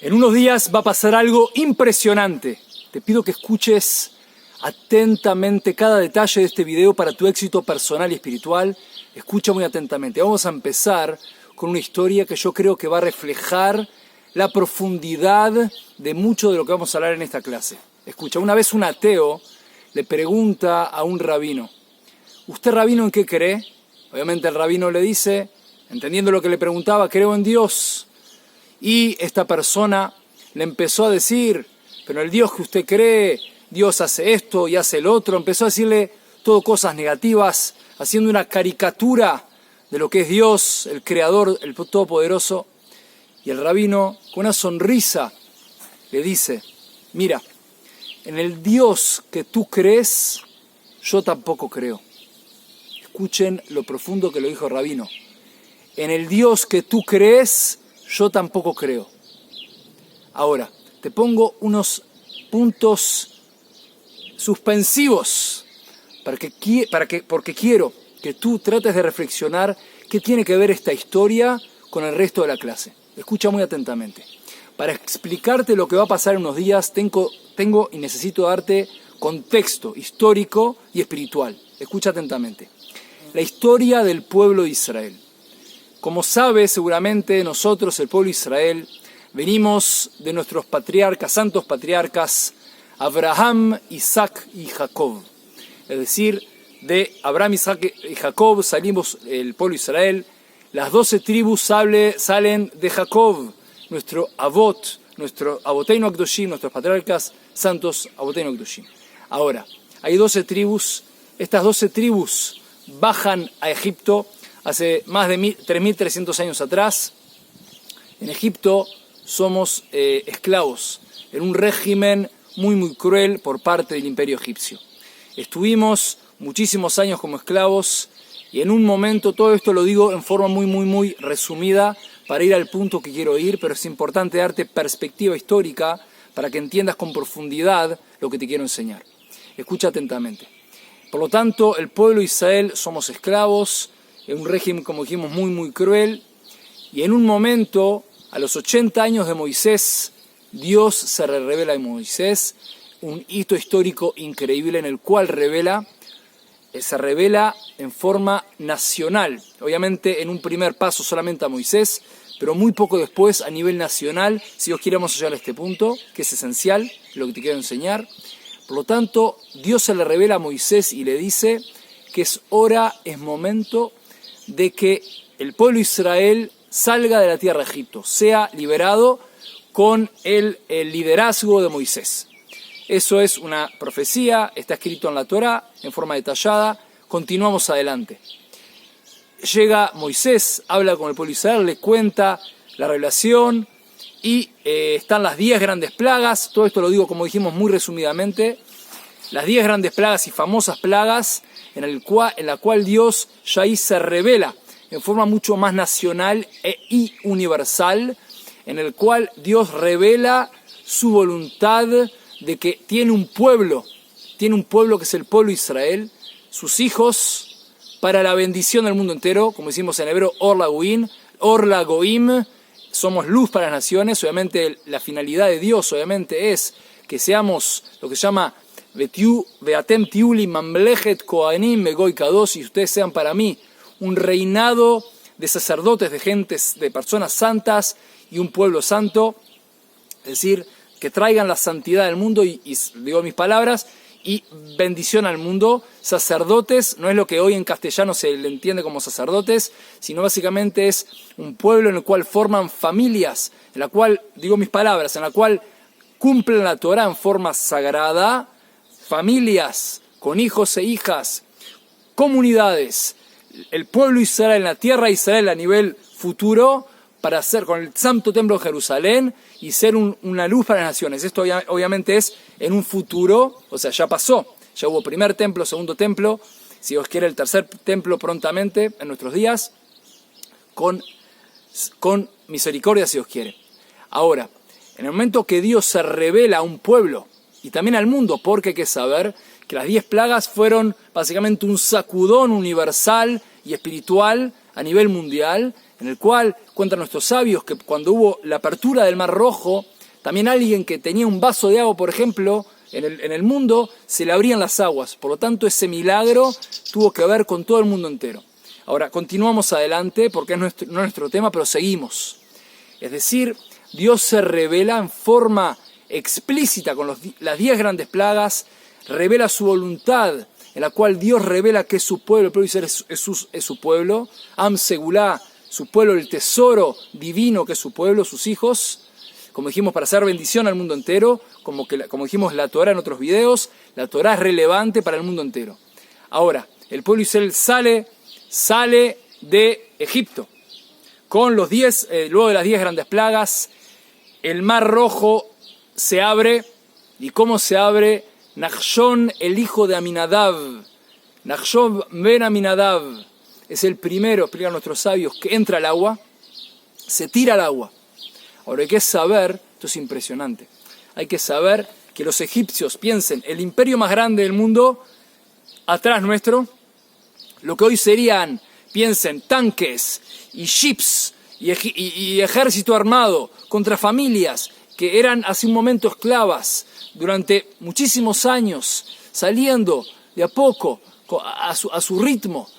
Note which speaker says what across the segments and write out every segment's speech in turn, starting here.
Speaker 1: En unos días va a pasar algo impresionante. Te pido que escuches atentamente cada detalle de este video para tu éxito personal y espiritual. Escucha muy atentamente. Vamos a empezar con una historia que yo creo que va a reflejar la profundidad de mucho de lo que vamos a hablar en esta clase. Escucha, una vez un ateo le pregunta a un rabino: ¿usted, rabino, en qué cree? Obviamente el rabino le dice, entendiendo lo que le preguntaba, creo en Dios. Y esta persona le empezó a decir, pero el Dios que usted cree, Dios hace esto y hace el otro. Empezó a decirle todo cosas negativas, haciendo una caricatura de lo que es Dios, el Creador, el Todopoderoso. Y el rabino, con una sonrisa, le dice, mira, en el Dios que tú crees, yo tampoco creo. Escuchen lo profundo que lo dijo el rabino. En el Dios que tú crees, yo tampoco creo. Ahora, te pongo unos puntos suspensivos porque quiero que tú trates de reflexionar qué tiene que ver esta historia con el resto de la clase. Escucha muy atentamente. Para explicarte lo que va a pasar en unos días, tengo y necesito darte contexto histórico y espiritual. Escucha atentamente. La historia del pueblo de Israel. Como sabes, seguramente nosotros, el pueblo de Israel, venimos de nuestros patriarcas, santos patriarcas, Abraham, Isaac y Jacob. Es decir, de Abraham, Isaac y Jacob salimos el pueblo de Israel. Las 12 tribus salen de Jacob, nuestro Avot, nuestro Aboteinu Akdoshim, nuestros patriarcas santos Aboteinu Akdoshim. Ahora, hay 12 tribus. Estas 12 tribus bajan a Egipto hace más de 3.300 años atrás. En Egipto somos esclavos en un régimen muy cruel por parte del imperio egipcio. Estuvimos muchísimos años como esclavos y en un momento, todo esto lo digo en forma muy resumida para ir al punto que quiero ir, pero es importante darte perspectiva histórica para que entiendas con profundidad lo que te quiero enseñar. Escucha atentamente. Por lo tanto, el pueblo de Israel somos esclavos en un régimen, como dijimos, muy cruel, y en un momento, a los 80 años de Moisés, Dios se revela a Moisés, un hito histórico increíble en el cual se revela en forma nacional, obviamente en un primer paso solamente a Moisés, pero muy poco después a nivel nacional, si Dios quiere vamos a llegar a este punto, que es esencial, lo que te quiero enseñar. Por lo tanto, Dios se le revela a Moisés y le dice que es momento de que el pueblo de Israel salga de la tierra de Egipto, sea liberado con el liderazgo de Moisés. Eso es una profecía, está escrito en la Torá en forma detallada. Continuamos adelante. Llega Moisés, habla con el pueblo de Israel, le cuenta la revelación y están las 10 grandes plagas. Todo esto lo digo, como dijimos, muy resumidamente. Las 10 grandes plagas y famosas plagas en la cual Dios ya ahí se revela en forma mucho más nacional y universal, en el cual Dios revela su voluntad de que tiene un pueblo que es el pueblo de Israel, sus hijos, para la bendición del mundo entero, como decimos en hebreo, Or la Goim, somos luz para las naciones. Obviamente la finalidad de Dios obviamente es que seamos lo que se llama Veatem tiuli mamlechet kohanim begoy kadosh, y ustedes sean para mí un reinado de sacerdotes, de gentes, de personas santas y un pueblo santo, es decir, que traigan la santidad del mundo y digo mis palabras, y bendición al mundo. Sacerdotes no es lo que hoy en castellano se le entiende como sacerdotes, sino básicamente es un pueblo en el cual forman familias, en la cual, digo mis palabras, en la cual cumplen la Torá en forma sagrada, familias con hijos e hijas, comunidades, el pueblo de Israel en la tierra de Israel a nivel futuro, para hacer con el Santo Templo de Jerusalén y ser una luz para las naciones. Esto obviamente es en un futuro, o sea, ya pasó. Ya hubo primer templo, segundo templo, si Dios quiere el tercer templo prontamente en nuestros días, con misericordia si Dios quiere. Ahora, en el momento que Dios se revela a un pueblo y también al mundo, porque hay que saber que las 10 plagas fueron básicamente un sacudón universal y espiritual a nivel mundial, en el cual cuentan nuestros sabios que cuando hubo la apertura del Mar Rojo, También alguien que tenía un vaso de agua, por ejemplo, en el mundo, se le abrían las aguas. Por lo tanto, ese milagro tuvo que ver con todo el mundo entero. Ahora, continuamos adelante, porque no es nuestro tema, pero seguimos. Es decir, Dios se revela en forma explícita con las 10 grandes plagas, revela su voluntad, en la cual Dios revela que es su pueblo, el pueblo de Israel es su pueblo, Am Segulá, su pueblo, el tesoro divino que es su pueblo, sus hijos, como dijimos, para hacer bendición al mundo entero, como dijimos la Torá en otros videos, la Torá es relevante para el mundo entero. Ahora, el pueblo de Israel sale de Egipto, con los 10, luego de las 10 grandes plagas, el mar rojo se abre, ¿y cómo se abre? Nachshon, el hijo de Aminadab, Nachshon ben Aminadab, es el primero, explican nuestros sabios, que entra al agua, se tira al agua. Ahora hay que saber, esto es impresionante, hay que saber que los egipcios, piensen, el imperio más grande del mundo, atrás nuestro, lo que hoy serían, piensen, tanques y ships y ejército armado contra familias que eran hace un momento esclavas durante muchísimos años, saliendo de a poco a su ritmo,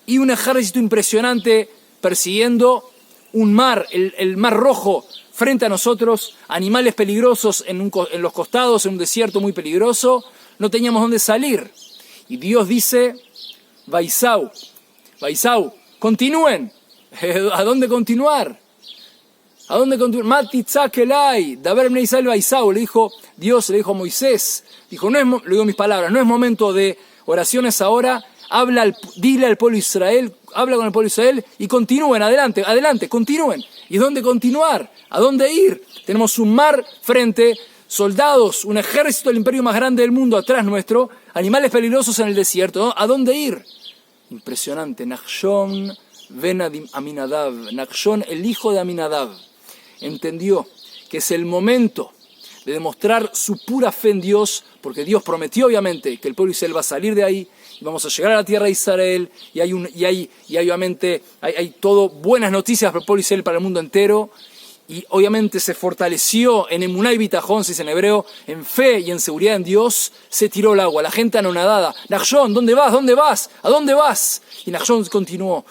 Speaker 1: y un ejército impresionante persiguiendo un mar, el mar rojo, frente a nosotros, animales peligrosos en los costados, en un desierto muy peligroso, no teníamos dónde salir. Y Dios dice, Vaisau, continúen. ¿A dónde continuar? ¿A dónde continuar? Matitzakelai, Daber Bnei Israel Vaisau, Dios le dijo a Moisés, dijo, le digo mis palabras, no es momento de oraciones ahora, dile al pueblo de Israel, habla con el pueblo de Israel y continúen, adelante, continúen. ¿Y dónde continuar? ¿A dónde ir? Tenemos un mar frente, soldados, un ejército del imperio más grande del mundo atrás nuestro, animales peligrosos en el desierto, ¿no? ¿A dónde ir? Impresionante. Nachshon ben Aminadab, Nachshon, el hijo de Aminadab, entendió que es el momento de demostrar su pura fe en Dios, porque Dios prometió obviamente que el pueblo de Israel va a salir de ahí, y vamos a llegar a la tierra de Israel, y obviamente hay todo buenas noticias para el pueblo de Israel, para el mundo entero, y obviamente se fortaleció en Emuná y Bitajón, se dice en hebreo, en fe y en seguridad en Dios, se tiró al agua, la gente anonadada, Nachshon, ¿dónde vas? ¿A dónde vas? Y Nachshon continuó,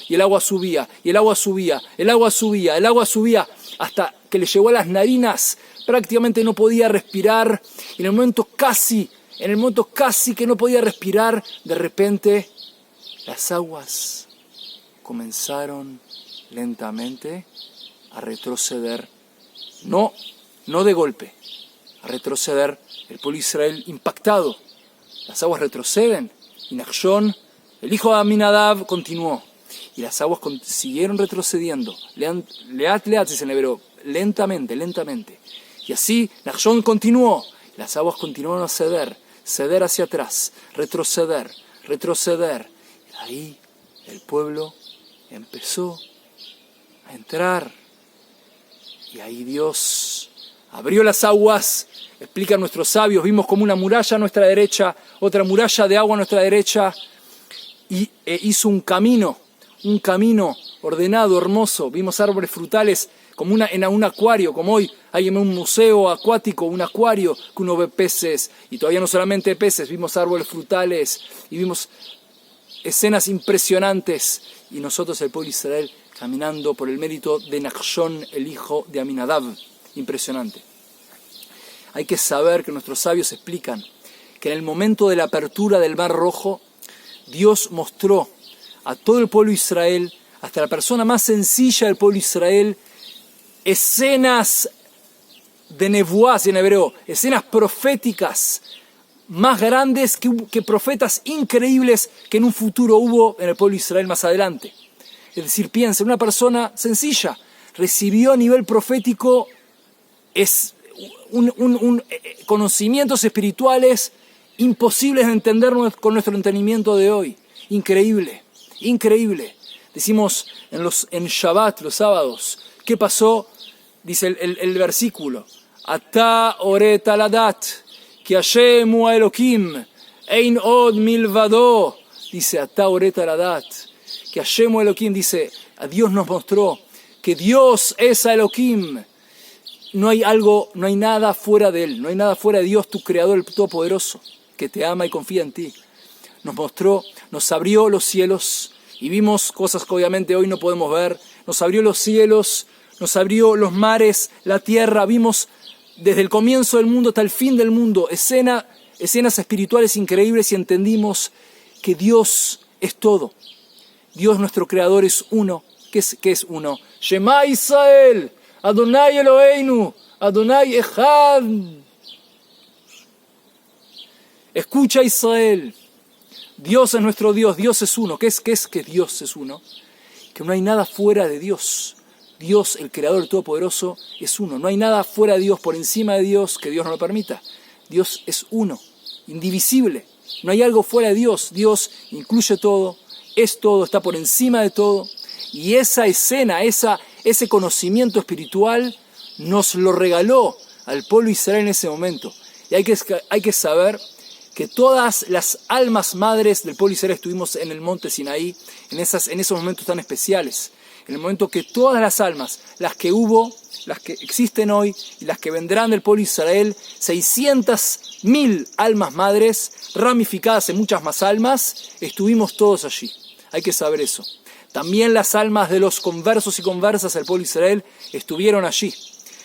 Speaker 1: y el agua subía, hasta que le llegó a las narinas, prácticamente no podía respirar, y en el momento casi que no podía respirar, de repente las aguas comenzaron lentamente a retroceder, no de golpe, a retroceder. El pueblo de Israel impactado, las aguas retroceden, y Nachshon, el hijo de Aminadab, continuó, y las aguas siguieron retrocediendo, leat dice en hebreo, lentamente, y así Nachshon continuó, las aguas continuaron a ceder hacia atrás, retroceder, y ahí el pueblo empezó a entrar. Y ahí Dios abrió las aguas, explican nuestros sabios, vimos como una muralla a nuestra derecha, otra muralla de agua a nuestra derecha, y hizo un camino ordenado, hermoso. Vimos árboles frutales como en un acuario, como hoy hay en un museo acuático, un acuario que uno ve peces, y todavía no solamente peces, vimos árboles frutales, y vimos escenas impresionantes, y nosotros, el pueblo de Israel, caminando por el mérito de Nachshon, el hijo de Aminadab. Impresionante. Hay que saber que nuestros sabios explican que en el momento de la apertura del Mar Rojo, Dios mostró a todo el pueblo de Israel, hasta la persona más sencilla del pueblo de Israel, escenas de nevuás en hebreo, escenas proféticas más grandes que profetas increíbles que en un futuro hubo en el pueblo de Israel más adelante. Es decir, piensa, una persona sencilla recibió a nivel profético conocimientos espirituales imposibles de entender con nuestro entendimiento de hoy. Increíble. Decimos en Shabbat, los sábados, ¿qué pasó? Dice el versículo, Ata oret aladat, ki Hashem hu Elokim, ein od milvado. Dice, Ata oret aladat, que Hashem Elohim, dice, a Dios nos mostró que Dios es Elohim, no hay nada fuera de Él, no hay nada fuera de Dios, tu Creador, el Todopoderoso, que te ama y confía en ti. Nos abrió los cielos y vimos cosas que obviamente hoy no podemos ver. Nos abrió los cielos, nos abrió los mares, la tierra. Vimos desde el comienzo del mundo hasta el fin del mundo escenas espirituales increíbles y entendimos que Dios es todo. Dios nuestro Creador es uno. ¿Qué es uno? Shema Israel, Adonai Eloheinu, Adonai Echad. Escucha Israel, Dios es nuestro Dios, Dios es uno. ¿Qué es que Dios es uno? Que no hay nada fuera de Dios. Dios, el Creador, el Todopoderoso, es uno. No hay nada fuera de Dios, por encima de Dios, que Dios no lo permita. Dios es uno, indivisible. No hay algo fuera de Dios. Dios incluye todo, es todo, está por encima de todo. Y esa escena, ese conocimiento espiritual nos lo regaló al pueblo de Israel en ese momento. Y hay que saber que todas las almas madres del pueblo de Israel estuvimos en el monte Sinaí, en esos momentos tan especiales. En el momento que todas las almas, las que hubo, las que existen hoy y las que vendrán del pueblo de Israel, 600.000 almas madres, ramificadas en muchas más almas, estuvimos todos allí. Hay que saber eso. También las almas de los conversos y conversas del pueblo de Israel estuvieron allí.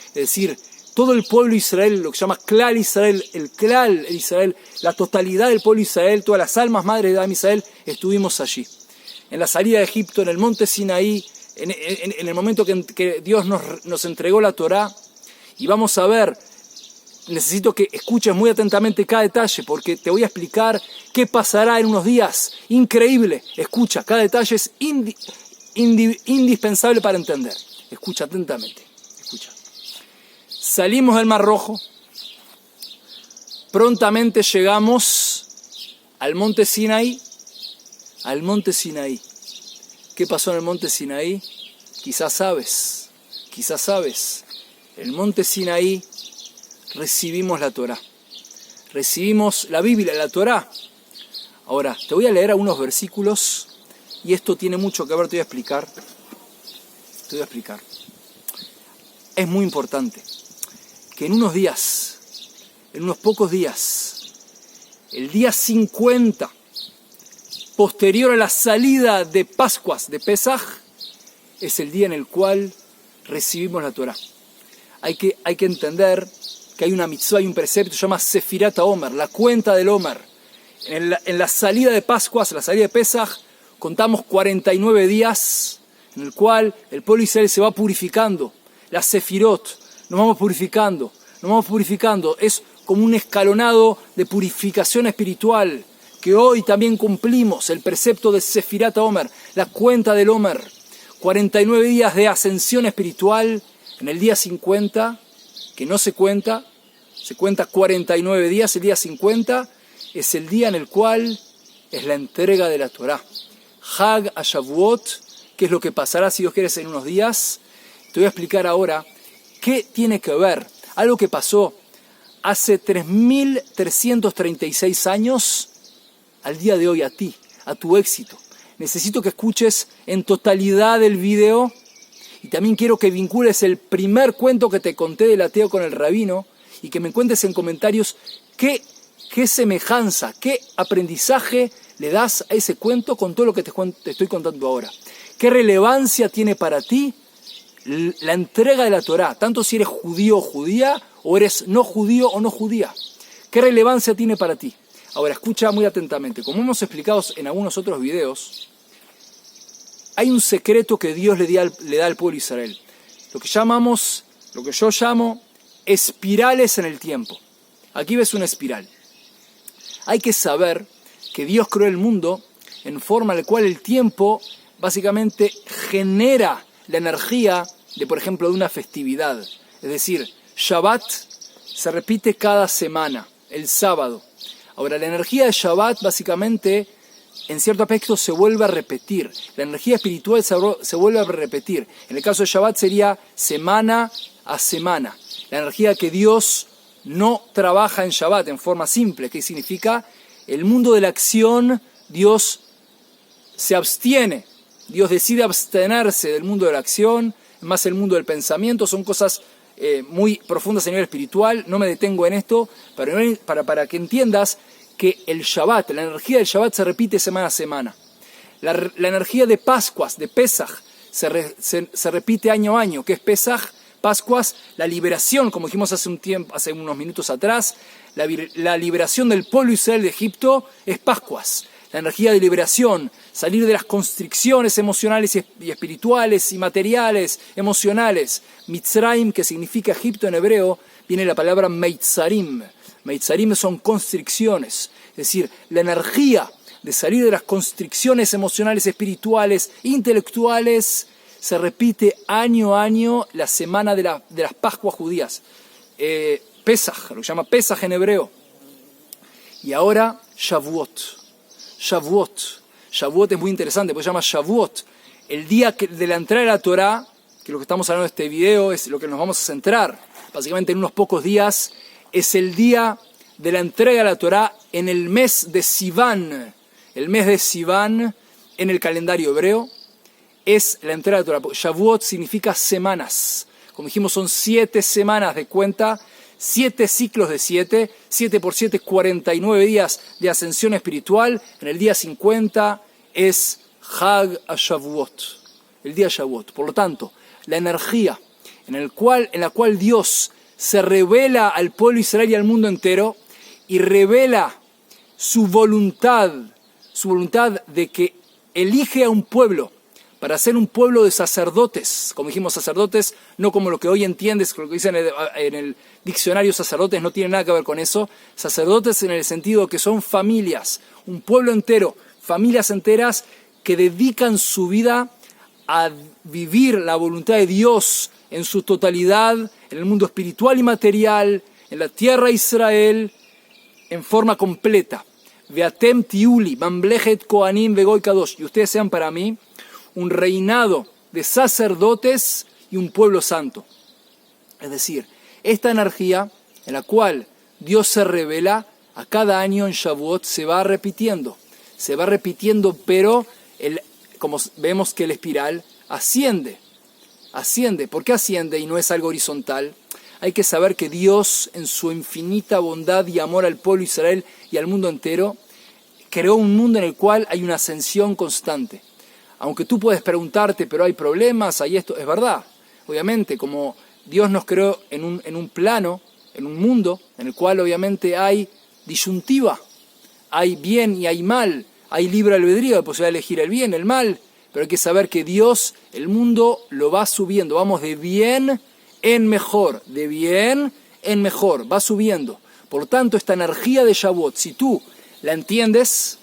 Speaker 1: Es decir, todo el pueblo de Israel, lo que se llama Klal Israel, el Klal de Israel, la totalidad del pueblo de Israel, todas las almas madres de Am Israel, estuvimos allí. En la salida de Egipto, en el monte Sinaí, en el momento que Dios nos entregó la Torá. Y vamos a ver, necesito que escuches muy atentamente cada detalle, porque te voy a explicar qué pasará en unos días. Increíble. Escucha, cada detalle es indispensable para entender. Escucha atentamente. Escucha. Salimos del Mar Rojo. Prontamente llegamos al monte Sinaí. Al monte Sinaí. ¿Qué pasó en el monte Sinaí? Quizás sabes. El monte Sinaí recibimos la Torá. Recibimos la Biblia, la Torá. Ahora, te voy a leer algunos versículos y esto tiene mucho que ver, te voy a explicar. Es muy importante que en unos pocos días, el día 50, posterior a la salida de Pascuas, de Pesaj, es el día en el cual recibimos la Torá. Hay que entender que hay una mitzvah, hay un precepto que se llama Sefirat HaOmer, la cuenta del Omer. En la salida de Pascuas, la salida de Pesaj, contamos 49 días en el cual el pueblo de Israel se va purificando. La Sefirot, nos vamos purificando. Es como un escalonado de purificación espiritual que hoy también cumplimos, el precepto de Sefirat HaOmer, la cuenta del Omer. 49 días de ascensión espiritual. En el día 50, que no se cuenta 49 días, el día 50 es el día en el cual es la entrega de la Torá. Hag HaShavuot, que es lo que pasará, si Dios quiere, en unos días. Te voy a explicar ahora qué tiene que ver. Algo que pasó hace 3.336 años, al día de hoy, a ti, a tu éxito. Necesito que escuches en totalidad el video. Y también quiero que vincules el primer cuento que te conté del ateo con el rabino y que me cuentes en comentarios qué semejanza, qué aprendizaje le das a ese cuento con todo lo que te estoy contando ahora. ¿Qué relevancia tiene para ti la entrega de la Torá? Tanto si eres judío o judía o eres no judío o no judía. ¿Qué relevancia tiene para ti? Ahora, escucha muy atentamente. Como hemos explicado en algunos otros videos, hay un secreto que Dios le da al pueblo de Israel. Lo que yo llamo espirales en el tiempo. Aquí ves una espiral. Hay que saber que Dios creó el mundo en forma en la cual el tiempo básicamente genera la energía de, por ejemplo, de una festividad. Es decir, Shabbat se repite cada semana, el sábado. Ahora, la energía de Shabbat básicamente, en cierto aspecto, se vuelve a repetir. La energía espiritual se vuelve a repetir. En el caso de Shabbat sería semana a semana. La energía que Dios no trabaja en Shabbat en forma simple. ¿Qué significa? El mundo de la acción, Dios se abstiene. Dios decide abstenerse del mundo de la acción, más el mundo del pensamiento. Son cosas muy profundas a nivel espiritual, no me detengo en esto, pero para que entiendas que el Shabbat, la energía del Shabbat se repite semana a semana. La energía de Pascuas, de Pesaj, se repite año a año, que es Pesaj, Pascuas, la liberación, como dijimos hace unos minutos atrás, la liberación del pueblo Israel de Egipto es Pascuas. La energía de liberación, salir de las constricciones emocionales y espirituales y materiales, emocionales. Mitzrayim, que significa Egipto en hebreo, viene la palabra Meitzarim. Meitzarim son constricciones, es decir, la energía de salir de las constricciones emocionales, espirituales, intelectuales, se repite año a año la semana de las Pascuas judías. Pesaj, lo que se llama Pesaj en hebreo. Y ahora Shavuot. Shavuot es muy interesante porque se llama Shavuot. El día de la entrada de la Torá, que lo que estamos hablando de este video es lo que nos vamos a centrar, básicamente en unos pocos días, es el día de la entrega de la Torá en el mes de Sivan. El mes de Sivan en el calendario hebreo es la entrega de la Torá. Shavuot significa semanas. Como dijimos, son 7 semanas de cuenta, 7 ciclos de 7, 7 por 7, 49 días de ascensión espiritual. En el día 50 es Hag HaShavuot, el día Shavuot. Por lo tanto, la energía en la cual Dios se revela al pueblo Israel y al mundo entero y revela su voluntad de que elige a un pueblo para ser un pueblo de sacerdotes, como dijimos, sacerdotes, no como lo que hoy entiendes, lo que dicen en el diccionario sacerdotes, no tiene nada que ver con eso, sacerdotes en el sentido que son familias, un pueblo entero, familias enteras que dedican su vida a vivir la voluntad de Dios en su totalidad, en el mundo espiritual y material, en la tierra de Israel, en forma completa. Veatem tiuli, mamlechet kohanim vegoy kadosh, y ustedes sean para mí un reinado de sacerdotes y un pueblo santo. Es decir, esta energía en la cual Dios se revela a cada año en Shavuot se va repitiendo, pero como vemos que el espiral asciende. ¿Por qué asciende y no es algo horizontal? Hay que saber que Dios, en su infinita bondad y amor al pueblo de Israel y al mundo entero, creó un mundo en el cual hay una ascensión constante. Aunque tú puedes preguntarte, pero hay problemas, hay esto, es verdad. Obviamente, como Dios nos creó en un plano, en un mundo, en el cual obviamente hay disyuntiva, hay bien y hay mal, hay libre albedrío, la posibilidad de elegir el bien, el mal, pero hay que saber que Dios, el mundo lo va subiendo, vamos de bien en mejor, va subiendo. Por lo tanto, esta energía de Shavuot, si tú la entiendes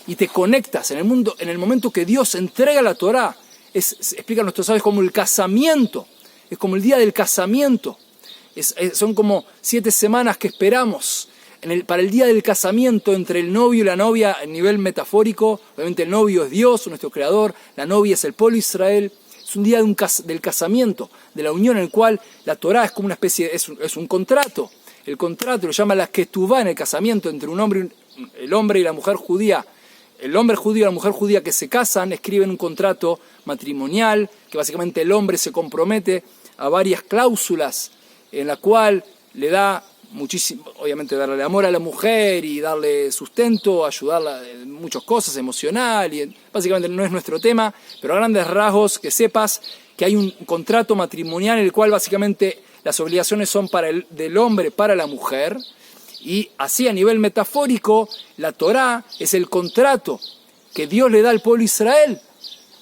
Speaker 1: y te conectas en el mundo, en el momento que Dios entrega la Torá, explican nuestros sabios como el casamiento, es como el día del casamiento, son como 7 semanas que esperamos para el día del casamiento entre el novio y la novia a nivel metafórico. Obviamente el novio es Dios, nuestro creador, la novia es el pueblo de Israel. Es un día del casamiento, de la unión en el cual la Torá es como una especie, es un contrato. El contrato lo llama la ketubá en el casamiento entre el hombre y la mujer judía. El hombre judío y la mujer judía que se casan escriben un contrato matrimonial, que básicamente el hombre se compromete a varias cláusulas en la cual le da muchísimo, obviamente darle amor a la mujer y darle sustento, ayudarla en muchas cosas, emocional, y básicamente no es nuestro tema, pero a grandes rasgos que sepas que hay un contrato matrimonial en el cual básicamente las obligaciones son del hombre para la mujer, y así a nivel metafórico la Torá es el contrato que Dios le da al pueblo de Israel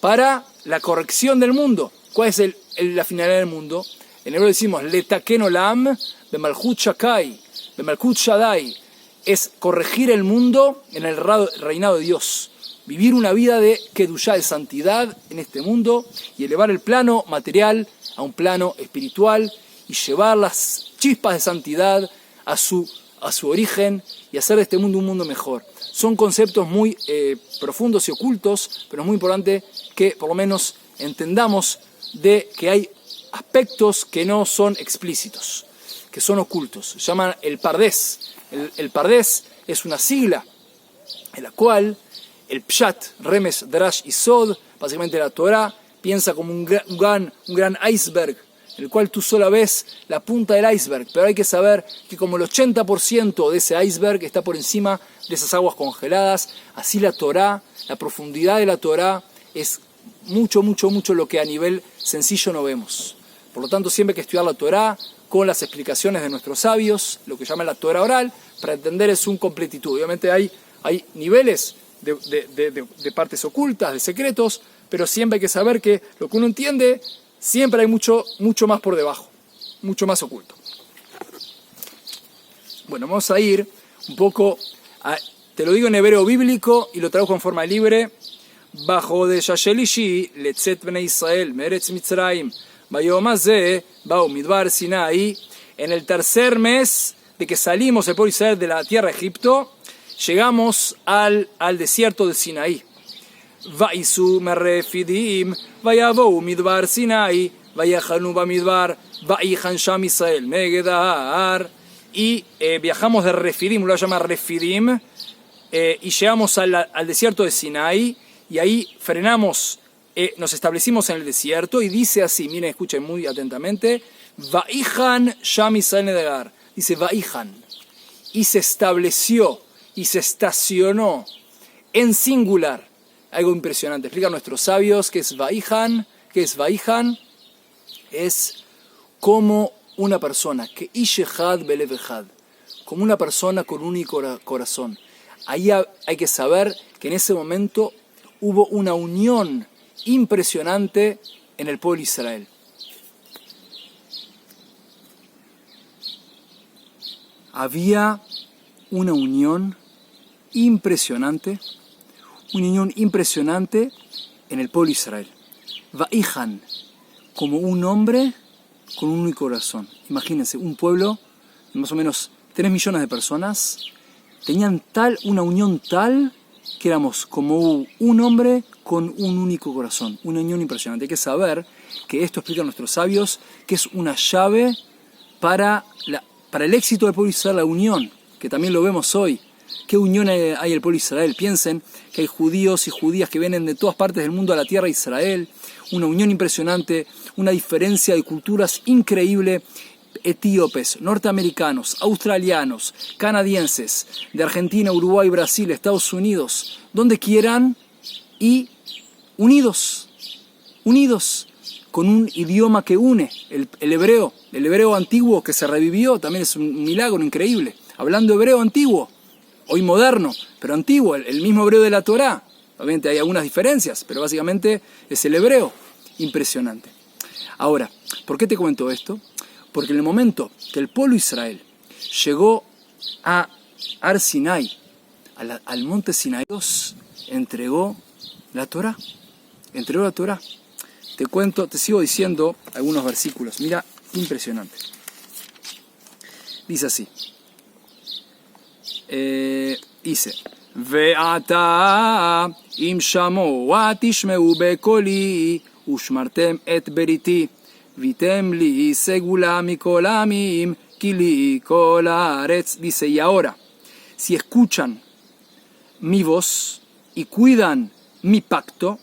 Speaker 1: para la corrección del mundo. ¿Cuál es la finalidad del mundo? En hebreo decimos letaken olam bemalchut shakai, bemalchut shaddai, es corregir el mundo en el reinado de Dios, vivir una vida de kedushá, de santidad en este mundo y elevar el plano material a un plano espiritual y llevar las chispas de santidad a su origen y hacer de este mundo un mundo mejor. Son conceptos muy profundos y ocultos, pero es muy importante que por lo menos entendamos de que hay aspectos que no son explícitos, que son ocultos. Se llaman el pardés. El pardés es una sigla en la cual el pshat, remes, drash y sod, básicamente la Torá, piensa como un gran iceberg, en el cual tú solo ves la punta del iceberg, pero hay que saber que como el 80% de ese iceberg está por encima de esas aguas congeladas. Así la Torá, la profundidad de la Torá es mucho lo que a nivel sencillo no vemos. Por lo tanto, siempre hay que estudiar la Torá con las explicaciones de nuestros sabios, lo que llaman la Torá oral, para entender es un completitud. Obviamente hay niveles de partes ocultas, de secretos, pero siempre hay que saber que lo que uno entiende, siempre hay mucho más por debajo, mucho más oculto. Bueno, vamos a ir un poco, te lo digo en hebreo bíblico y lo traduzco en forma libre. Bajo de Shashelishi, Letzet Bnei Israel, Meretz Mitzrayim, Bayom Hazeh, Bau Midbar Sinai, en el tercer mes de que salimos el pueblo de Israel de la tierra de Egipto, llegamos al desierto de Sinaí. Vaisu Merefidim, Vayavou Midbar Sinai, Vayachanu Bamidbar, Vayichan Sham Israel, Megedar. Y viajamos de Refidim, lo llama Refidim, y llegamos al desierto de Sinaí, y ahí frenamos, nos establecimos en el desierto, y dice así, miren, escuchen muy atentamente, Vayichan Sham Israel Megedar. Dice Vayichan, y se estableció, y se estacionó en singular. Algo impresionante. Explican nuestros sabios qué es Vayichan. ¿Qué es Vayichan? Es como una persona, que Ishehad Belevehad, como una persona con un único corazón. Ahí hay que saber que en ese momento hubo una unión impresionante en el pueblo de Israel. Había una unión impresionante en el pueblo de Israel. Vayichan, como un hombre con un único corazón. Imagínense, un pueblo de más o menos 3 millones de personas tenían una unión tal que éramos como un hombre con un único corazón. Una unión impresionante. Hay que saber que esto explica a nuestros sabios que es una llave para el éxito del pueblo de Israel, la unión, que también lo vemos hoy. ¿Qué unión hay en el pueblo de Israel? Piensen que hay judíos y judías que vienen de todas partes del mundo a la tierra de Israel. Una unión impresionante, una diferencia de culturas increíble. Etíopes, norteamericanos, australianos, canadienses, de Argentina, Uruguay, Brasil, Estados Unidos, donde quieran, y unidos, con un idioma que une, el hebreo antiguo que se revivió, también es un milagro increíble. Hablando hebreo antiguo, hoy moderno, pero antiguo, el mismo hebreo de la Torá. Obviamente hay algunas diferencias, pero básicamente es el hebreo. Impresionante. Ahora, ¿por qué te cuento esto? Porque en el momento que el pueblo de Israel llegó a Ar Sinai, al monte Sinai, Dios entregó la Torá. Te sigo diciendo algunos versículos. Mira, impresionante. Dice así. Dice, Ve'ata im shamoa tishmeu bekoli ushmartem et beriti vitem li segula mikol amim kili kol haaretz. Dice, y ahora, si escuchan mi voz y cuidan mi pacto,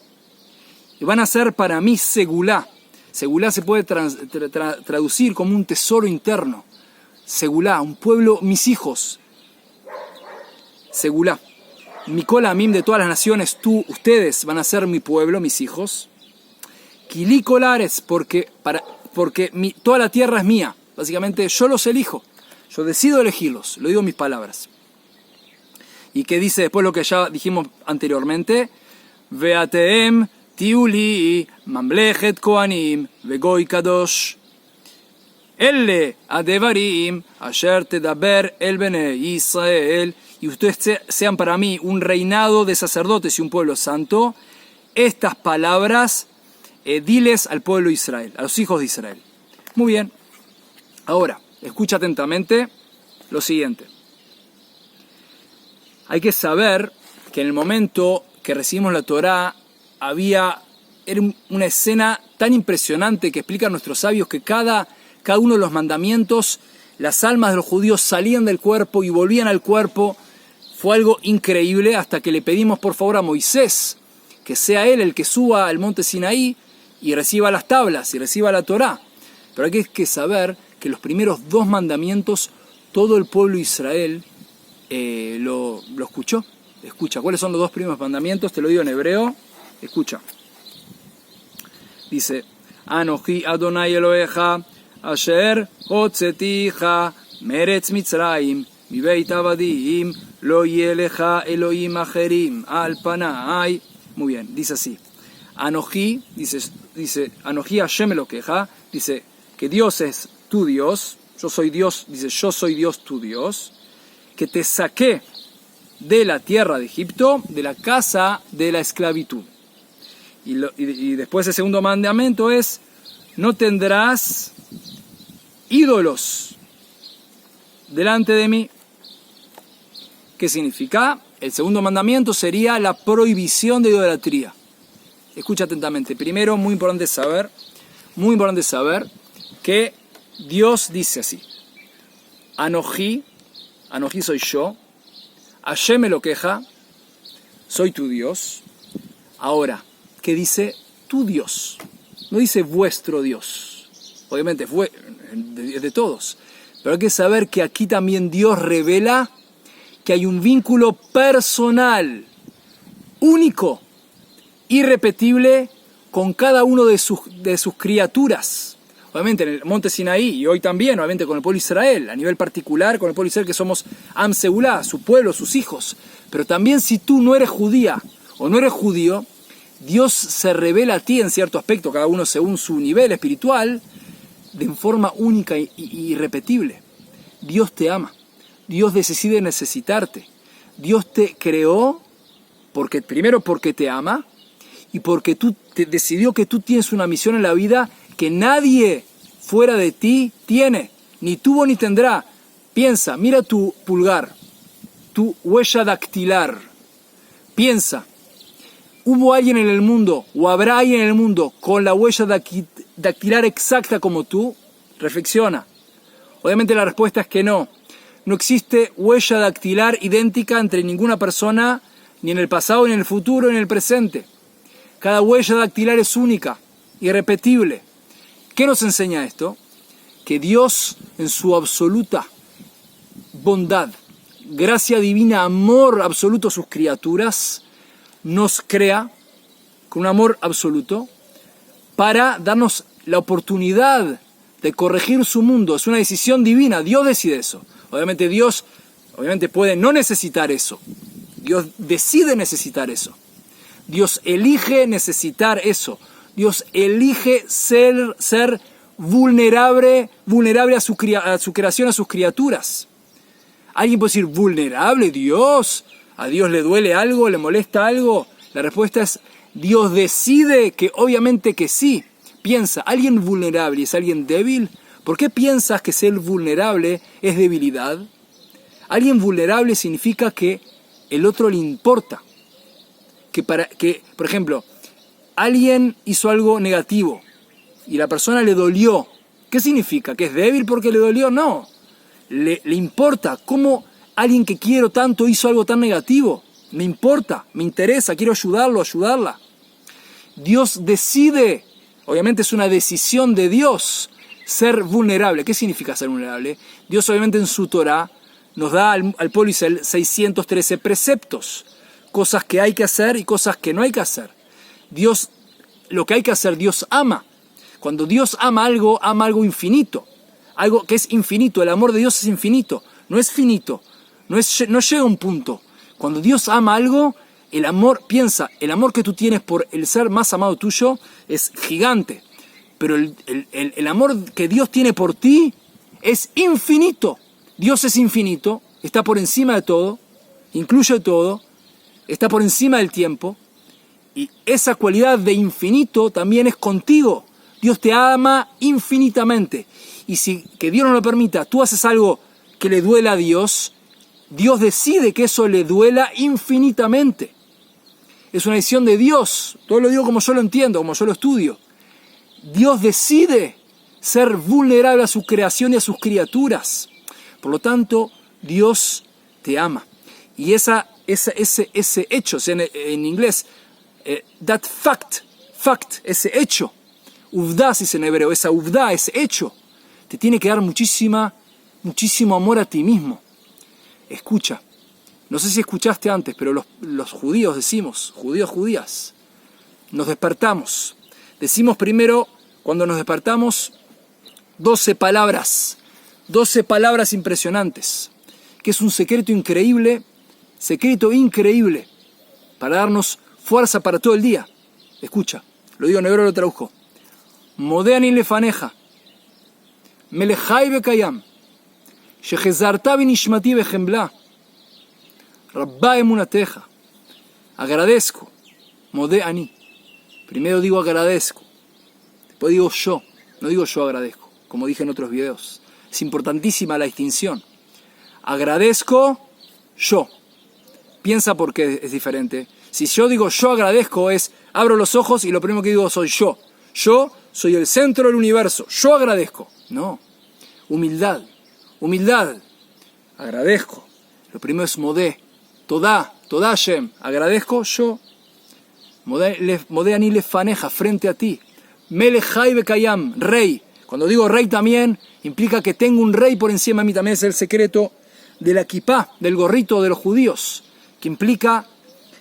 Speaker 1: van a ser para mí segulá. Segulá se puede traducir como un tesoro interno. Segulá, un pueblo, mis hijos. Segulá. Mikol amim, de todas las naciones, ustedes van a ser mi pueblo, mis hijos. Kili kol haaretz, porque toda la tierra es mía. Básicamente yo los elijo. Yo decido elegirlos. Lo digo en mis palabras. ¿Y qué dice después lo que ya dijimos anteriormente? Veatem tiuli mamlechet kohanim vegoy kadosh. Elle adevarim asher tedaber el bnei Israel. Y ustedes sean para mí un reinado de sacerdotes y un pueblo santo. Estas palabras diles al pueblo de Israel, a los hijos de Israel. Muy bien. Ahora, escucha atentamente lo siguiente. Hay que saber que en el momento que recibimos la Torá era una escena tan impresionante que explican nuestros sabios que cada uno de los mandamientos, las almas de los judíos salían del cuerpo y volvían al cuerpo. Fue algo increíble hasta que le pedimos por favor a Moisés que sea él el que suba al monte Sinaí y reciba las tablas y reciba la Torá. Pero hay que saber que los primeros 2 mandamientos todo el pueblo de Israel lo escuchó. Escucha, ¿cuáles son los 2 primeros mandamientos? Te lo digo en hebreo. Escucha. Dice, Anochi Adonai Elohecha, Asher hotzeticha meretz Mitzrayim, mibeit avadim, lo yelecha Elohim acherim, al panai. Muy bien, dice así. Anochi, dice Anochi Hashem Elohecha, dice que Dios es tu Dios, yo soy Dios, dice yo soy Dios tu Dios, que te saqué de la tierra de Egipto, de la casa de la esclavitud. Y después el segundo mandamiento es, no tendrás ídolos delante de mí. ¿Qué significa? El segundo mandamiento sería la prohibición de idolatría. Escucha atentamente. Primero, muy importante saber que Dios dice así. Anoji soy yo, Hashem Elohecha, soy tu Dios. Ahora, ¿qué dice tu Dios? No dice vuestro Dios. Obviamente es de todos. Pero hay que saber que aquí también Dios revela que hay un vínculo personal, único, irrepetible, con cada uno de sus criaturas. Obviamente en el monte Sinaí, y hoy también, obviamente con el pueblo de Israel, a nivel particular con el pueblo de Israel que somos Am Segulá, su pueblo, sus hijos. Pero también si tú no eres judía o no eres judío, Dios se revela a ti en cierto aspecto, cada uno según su nivel espiritual, de forma única e irrepetible. Dios te ama. Dios decide necesitarte. Dios te creó primero porque te ama y porque decidió que tú tienes una misión en la vida que nadie fuera de ti tiene, ni tuvo ni tendrá. Piensa, mira tu pulgar, tu huella dactilar. Piensa, ¿hubo alguien en el mundo o habrá alguien en el mundo con la huella dactilar exacta como tú? Reflexiona. Obviamente la respuesta es que no. No existe huella dactilar idéntica entre ninguna persona, ni en el pasado, ni en el futuro, ni en el presente. Cada huella dactilar es única, irrepetible. ¿Qué nos enseña esto? Que Dios, en su absoluta bondad, gracia divina, amor absoluto a sus criaturas, nos crea con un amor absoluto para darnos la oportunidad de corregir su mundo. Es una decisión divina, Dios decide eso. Obviamente Dios puede no necesitar eso. Dios decide necesitar eso. Dios elige necesitar eso. Dios elige ser vulnerable a su creación, a sus criaturas. ¿Alguien puede decir, vulnerable Dios? ¿A Dios le duele algo? ¿Le molesta algo? La respuesta es, Dios decide que obviamente que sí. Piensa, ¿alguien vulnerable es alguien débil? ¿Por qué piensas que ser vulnerable es debilidad? Alguien vulnerable significa que el otro le importa. Por ejemplo, alguien hizo algo negativo y la persona le dolió. ¿Qué significa? ¿Que es débil porque le dolió? No. Le importa. ¿Cómo alguien que quiero tanto hizo algo tan negativo? Me importa, me interesa, quiero ayudarlo, ayudarla. Dios decide, obviamente es una decisión de Dios, ser vulnerable. ¿Qué significa ser vulnerable? Dios obviamente en su Torá nos da al pueblo Israel 613 preceptos, cosas que hay que hacer y cosas que no hay que hacer. Dios, lo que hay que hacer, Dios ama. Cuando Dios ama algo infinito, algo que es infinito. El amor de Dios es infinito, no es finito, no llega a un punto. Cuando Dios ama algo, el amor que tú tienes por el ser más amado tuyo es gigante. Pero el amor que Dios tiene por ti es infinito. Dios es infinito, está por encima de todo, incluye todo, está por encima del tiempo. Y esa cualidad de infinito también es contigo. Dios te ama infinitamente. Y si que Dios no lo permita, tú haces algo que le duela a Dios, Dios decide que eso le duela infinitamente. Es una decisión de Dios. Todo lo digo como yo lo entiendo, como yo lo estudio. Dios decide ser vulnerable a su creación y a sus criaturas. Por lo tanto, Dios te ama. Y ese hecho, en inglés, that fact, ese hecho, uvda, si es en hebreo, esa uvda, ese hecho, te tiene que dar muchísimo amor a ti mismo. Escucha, no sé si escuchaste antes, pero los judíos decimos, judías, nos despertamos. Decimos primero, cuando nos despertamos, 12 palabras impresionantes, que es un secreto increíble, para darnos fuerza para todo el día. Escucha, lo digo en hebreo, lo traduzco. Modeani lefaneja, melechai bekayam, shechezarta binishmati bejembla, rabba emunateja. Agradezco, modeani. Primero digo agradezco, después digo yo, no digo yo agradezco, como dije en otros videos. Es importantísima la distinción. Agradezco yo. Piensa por qué es diferente. Si yo digo yo agradezco es, abro los ojos y lo primero que digo soy yo. Yo soy el centro del universo. Yo agradezco. No. Humildad. Agradezco. Lo primero es modé. Todá Hashem. Agradezco yo. Modé ani lefaneja, frente a ti. Melechai bekayam, rey. Cuando digo rey también implica que tengo un rey por encima de mí. También es el secreto de la kipá, del gorrito de los judíos, que implica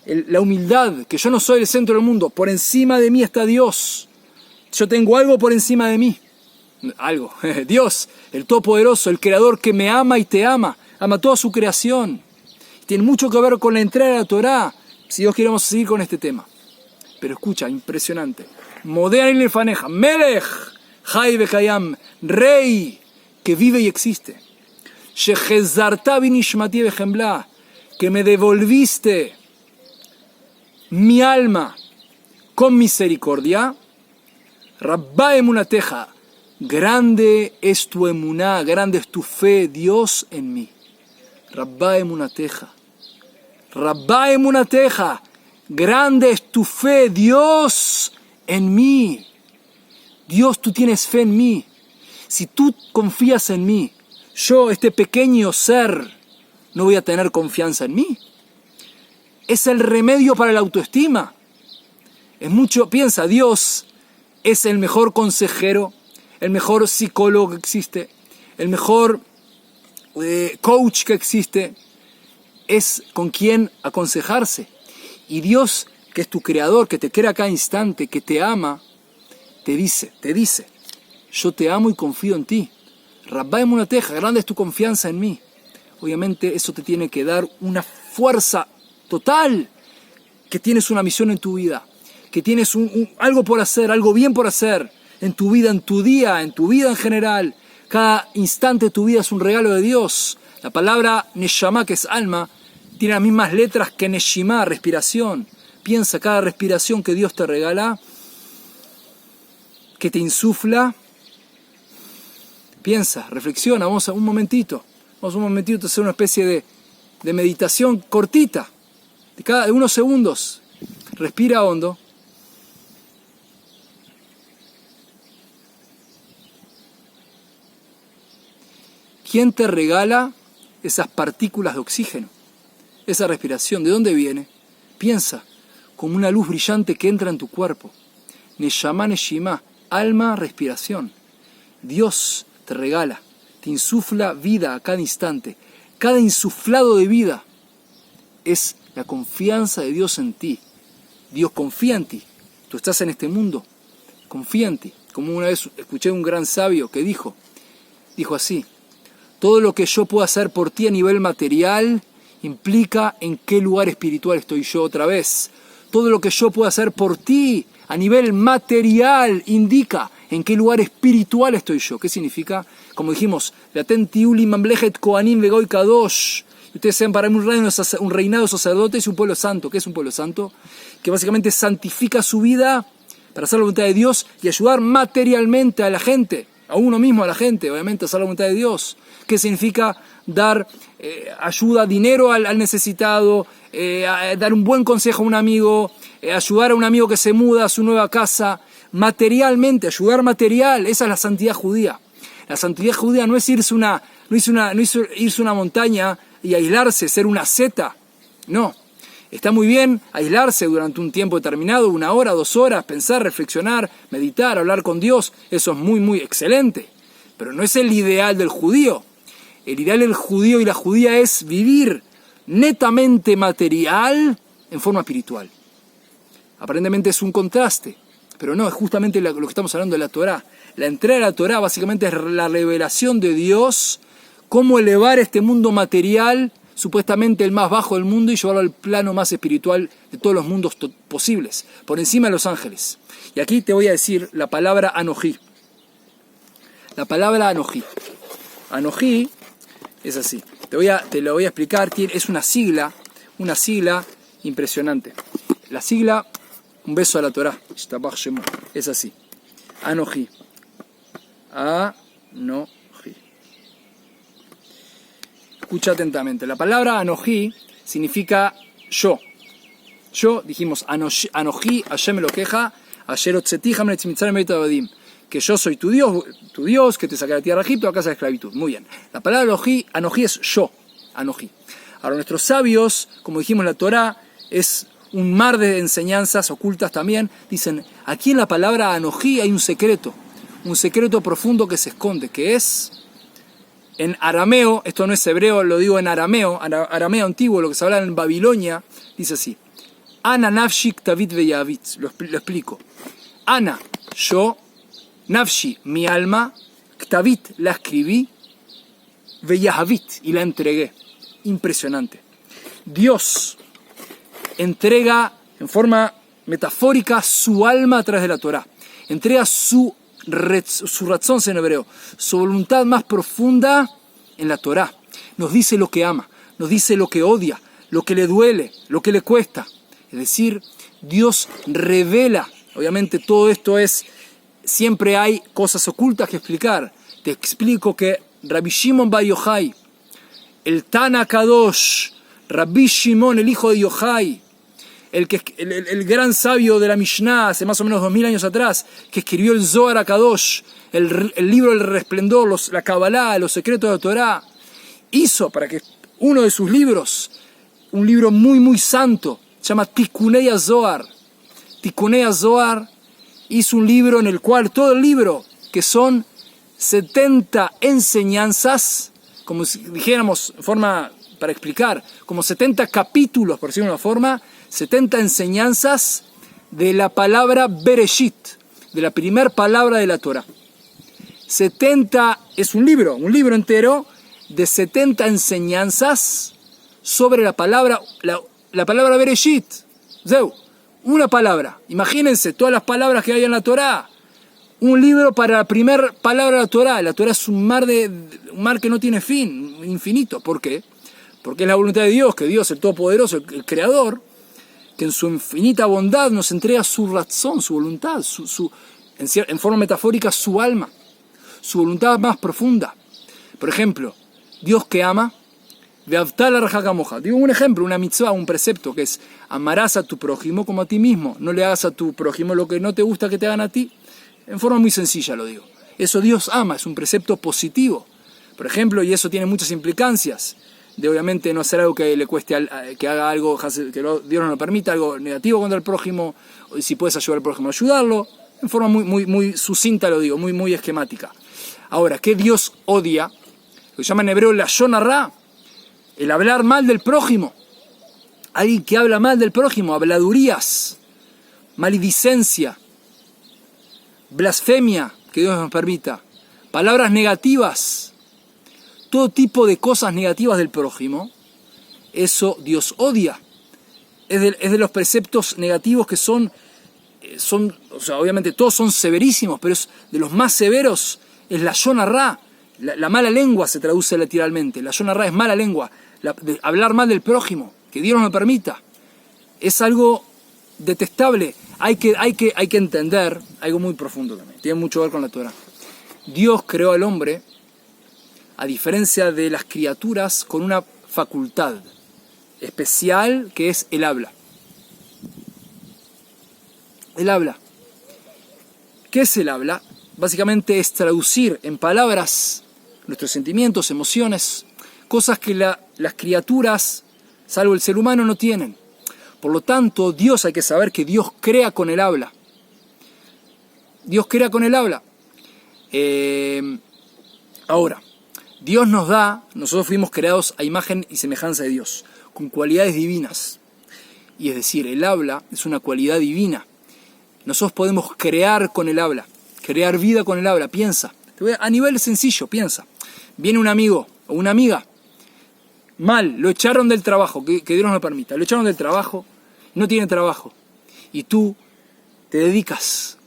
Speaker 1: la humildad, que yo no soy el centro del mundo, por encima de mí está Dios. Yo tengo algo por encima de mí. Algo. Dios, el Todopoderoso, el Creador que me ama y te ama toda su creación. Tiene mucho que ver con la entrega de la Torá, si Dios quiere vamos a seguir con este tema. Pero escucha, impresionante. Modea en lefaneja, Melech, Jai Bekayam, rey que vive y existe. Shechezarta binishmati bejembla, que me devolviste mi alma con misericordia. Rabba emunateja, grande es tu emuná, grande es tu fe, Dios en mí. Rabba emunateja, grande es tu fe, Dios en mí. Dios, tú tienes fe en mí. Si tú confías en mí, yo, este pequeño ser, no voy a tener confianza en mí. Es el remedio para la autoestima. Piensa, Dios es el mejor consejero, el mejor psicólogo que existe, el mejor coach que existe. Es con quien aconsejarse. Y Dios, que es tu creador, que te crea a cada instante, que te ama, te dice, yo te amo y confío en ti. Rabba emunateja, grande es tu confianza en mí. Obviamente eso te tiene que dar una fuerza total, que tienes una misión en tu vida, que tienes algo por hacer, algo bien por hacer en tu vida, en tu día, en tu vida en general. Cada instante de tu vida es un regalo de Dios. La palabra neshama, que es alma, tiene las mismas letras que neshima, respiración. Piensa, cada respiración que Dios te regala, que te insufla. Piensa, reflexiona, vamos a un momentito a hacer una especie de meditación cortita, de unos segundos. Respira hondo. ¿Quién te regala esas partículas de oxígeno? Esa respiración, ¿de dónde viene? Piensa, como una luz brillante que entra en tu cuerpo. Neshama, neshima, alma, respiración. Dios te regala, te insufla vida a cada instante. Cada insuflado de vida es la confianza de Dios en ti. Dios confía en ti. Tú estás en este mundo, confía en ti. Como una vez escuché a un gran sabio que dijo así: todo lo que yo puedo hacer por ti a nivel material implica en qué lugar espiritual estoy yo otra vez. Todo lo que yo puedo hacer por ti a nivel material indica en qué lugar espiritual estoy yo. ¿Qué significa? Como dijimos, ustedes sean para mí un reinado de sacerdotes y un pueblo santo. ¿Qué es un pueblo santo? Que básicamente santifica su vida para hacer la voluntad de Dios y ayudar materialmente a la gente, a uno mismo, a la gente, obviamente, hacer la voluntad de Dios. ¿Qué significa? Dar ayuda, dinero al necesitado, dar un buen consejo a un amigo, ayudar a un amigo que se muda a su nueva casa, materialmente, ayudar material. Esa es la santidad judía. La santidad judía no es irse a una montaña y aislarse, ser una seta. No. Está muy bien aislarse durante un tiempo determinado, 1 hora, 2 horas, pensar, reflexionar, meditar, hablar con Dios. Eso es muy, muy excelente. Pero no es el ideal del judío. El ideal del judío y la judía es vivir netamente material en forma espiritual. Aparentemente es un contraste, pero no, es justamente lo que estamos hablando de la Torá. La entrega de la Torá básicamente es la revelación de Dios, cómo elevar este mundo material, supuestamente el más bajo del mundo, y llevarlo al plano más espiritual de todos los mundos posibles, por encima de los ángeles. Y aquí te voy a decir la palabra Anojí. La palabra Anojí. Anojí es así. Te lo voy a explicar. Es una sigla impresionante. La sigla, un beso a la Torá. Es así. Anojí. Anojí. Escucha atentamente. La palabra Anojí significa yo. Yo, dijimos, Anojí, Hashem Elokeja, Asher Hotzeti Ham Eretz Mitzrayim Beit Avadim. Que yo soy tu Dios, que te saqué de la tierra de Egipto, a casa de esclavitud. Muy bien. La palabra Anojí es yo. Anojí. Ahora, nuestros sabios, como dijimos en la Torá, es un mar de enseñanzas ocultas también. Dicen, aquí en la palabra Anojí hay un secreto profundo que se esconde, que es, en arameo, esto no es hebreo, lo digo en arameo antiguo, lo que se habla en Babilonia, dice así, Ana nafshi ktavit veyavit, lo explico. Ana, yo, nafshi, mi alma, ktavit, la escribí, veyahavit, y la entregué. Impresionante. Dios entrega en forma metafórica su alma a través de la Torá. Entrega su razón en hebreo, su voluntad más profunda en la Torá. Nos dice lo que ama, nos dice lo que odia, lo que le duele, lo que le cuesta. Es decir, Dios revela. Obviamente todo esto siempre hay cosas ocultas que explicar. Te explico que Rabbi Shimon bar Yochai, el Tana Kadosh, Rabbi Shimon, el hijo de Yochai, el gran sabio de la Mishnah, hace más o menos 2000 años atrás, que escribió el Zohar HaKadosh, el libro del resplendor, la Kabbalah, los secretos de la Torá, hizo para que uno de sus libros, un libro muy, muy santo, se llama Tikunei HaZohar. Tikunei HaZohar hizo un libro en el cual todo el libro, que son 70 enseñanzas, como si dijéramos en forma para explicar, como 70 capítulos, por decirlo de una forma, 70 enseñanzas de la palabra Bereshit, de la primera palabra de la Torah. 70 es un libro entero de 70 enseñanzas sobre la palabra Bereshit. Zeu, una palabra. Imagínense todas las palabras que hay en la Torah. Un libro para la primera palabra de la Torah. La Torah es un mar que no tiene fin, infinito. ¿Por qué? Porque es la voluntad de Dios, que Dios, el Todopoderoso, el Creador, que en su infinita bondad nos entrega su razón, su voluntad, en forma metafórica, su alma, su voluntad más profunda. Por ejemplo, Dios que ama, ve'avtal arja kamoja. Digo un ejemplo, una mitzvah, un precepto, que es amarás a tu prójimo como a ti mismo. No le hagas a tu prójimo lo que no te gusta que te hagan a ti. En forma muy sencilla lo digo. Eso Dios ama, es un precepto positivo. Por ejemplo, y eso tiene muchas implicancias, de obviamente no hacer algo que le cueste, que haga algo que Dios no lo permita, algo negativo contra el prójimo, o si puedes ayudar al prójimo, ayudarlo, en forma muy, muy, muy sucinta lo digo, muy, muy esquemática. Ahora, ¿qué Dios odia? Lo que llama en hebreo lashon hara, el hablar mal del prójimo. Alguien que habla mal del prójimo, habladurías, maledicencia, blasfemia, que Dios nos permita, palabras negativas, todo tipo de cosas negativas del prójimo, eso Dios odia. Es de los preceptos negativos que son, o sea, obviamente todos son severísimos, pero es de los más severos, es la lashon hara, la mala lengua se traduce literalmente. La lashon hara es mala lengua, hablar mal del prójimo, que Dios nos permita. Es algo detestable. Hay que entender algo muy profundo también, tiene mucho que ver con la Torah. Dios creó al hombre, a diferencia de las criaturas, con una facultad especial que es el habla. El habla. ¿Qué es el habla? Básicamente es traducir en palabras nuestros sentimientos, emociones, cosas que las criaturas, salvo el ser humano, no tienen. Por lo tanto, Dios, hay que saber que Dios crea con el habla. Dios crea con el habla. Ahora, Dios nos da, nosotros fuimos creados a imagen y semejanza de Dios, con cualidades divinas. Y es decir, el habla es una cualidad divina. Nosotros podemos crear con el habla, crear vida con el habla. Piensa, a nivel sencillo, piensa. Viene un amigo o una amiga, mal, lo echaron del trabajo, que Dios nos lo permita, lo echaron del trabajo, no tiene trabajo. Y tú te dedicas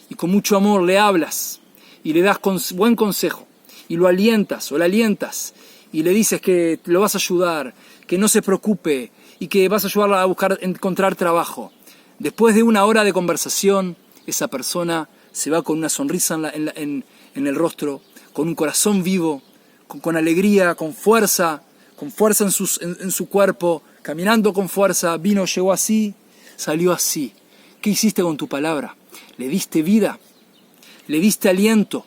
Speaker 1: y con mucho amor le hablas y le das buen consejo y lo alientas o la alientas y le dices que lo vas a ayudar, que no se preocupe y que vas a ayudarla a encontrar trabajo. Después de una hora de conversación, esa persona se va con una sonrisa en el rostro, con un corazón vivo, con alegría, con fuerza en su cuerpo, caminando con fuerza, llegó así, salió así. ¿Qué hiciste con tu palabra? Le diste vida, le diste aliento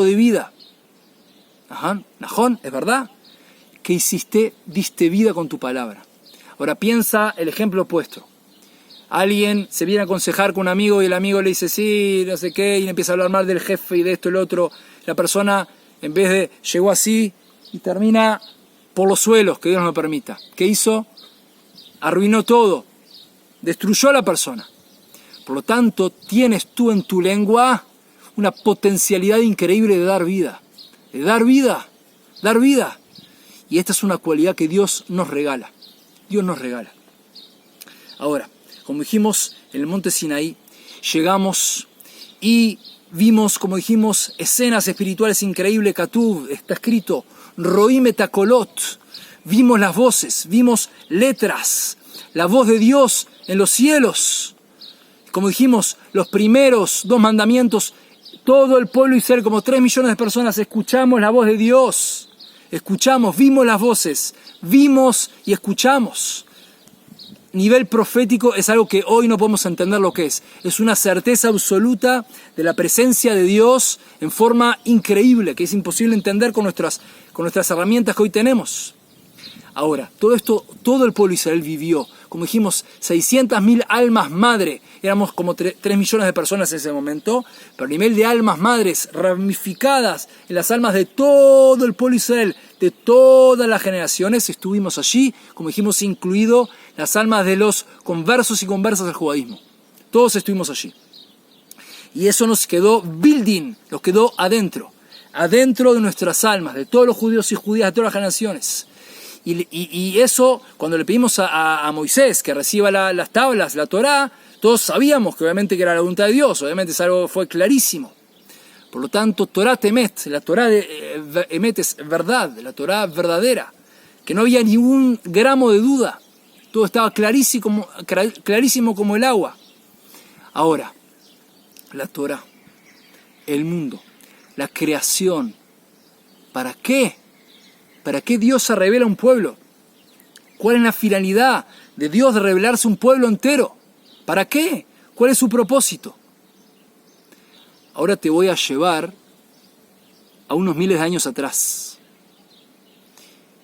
Speaker 1: de vida. Ajá, Najón, ¿es verdad? ¿Qué hiciste? Diste vida con tu palabra. Ahora piensa el ejemplo opuesto. Alguien se viene a aconsejar con un amigo y el amigo le dice sí, no sé qué, y le empieza a hablar mal del jefe y de esto y lo otro. La persona, en vez de llegó así y termina por los suelos, que Dios no me permita. ¿Qué hizo? Arruinó todo. Destruyó a la persona. Por lo tanto, tienes tú en tu lengua una potencialidad increíble de dar vida. De dar vida. Dar vida. Y esta es una cualidad que Dios nos regala. Dios nos regala. Ahora, como dijimos, en el monte Sinaí, llegamos y vimos, como dijimos, escenas espirituales increíbles. Katuv, está escrito, Roim et Akolot. Vimos las voces, vimos letras, la voz de Dios en los cielos. Como dijimos, los primeros 2 mandamientos, todo el pueblo Israel, como 3 millones de personas, escuchamos la voz de Dios. Escuchamos, vimos las voces, vimos y escuchamos. Nivel profético es algo que hoy no podemos entender lo que es. Es una certeza absoluta de la presencia de Dios en forma increíble, que es imposible entender con nuestras herramientas que hoy tenemos. Ahora, todo esto, todo el pueblo Israel vivió. Como dijimos, 600.000 almas madre. Éramos como 3 millones de personas en ese momento. Pero a nivel de almas madres ramificadas en las almas de todo el pueblo Israel, de todas las generaciones, estuvimos allí, como dijimos, incluido las almas de los conversos y conversas del judaísmo. Todos estuvimos allí. Y eso nos quedó building, nos quedó adentro de nuestras almas, de todos los judíos y judías, de todas las generaciones. Y eso, cuando le pedimos a Moisés que reciba las tablas, la Torá, todos sabíamos que obviamente que era la voluntad de Dios, obviamente es algo fue clarísimo. Por lo tanto, Torá Temet, la Torá de Emet es verdad, la Torá verdadera, que no había ningún gramo de duda, todo estaba clarísimo como el agua. Ahora, la Torá, el mundo, la creación, ¿para qué? ¿Para qué Dios se revela a un pueblo? ¿Cuál es la finalidad de Dios de revelarse a un pueblo entero? ¿Para qué? ¿Cuál es su propósito? Ahora te voy a llevar a unos miles de años atrás.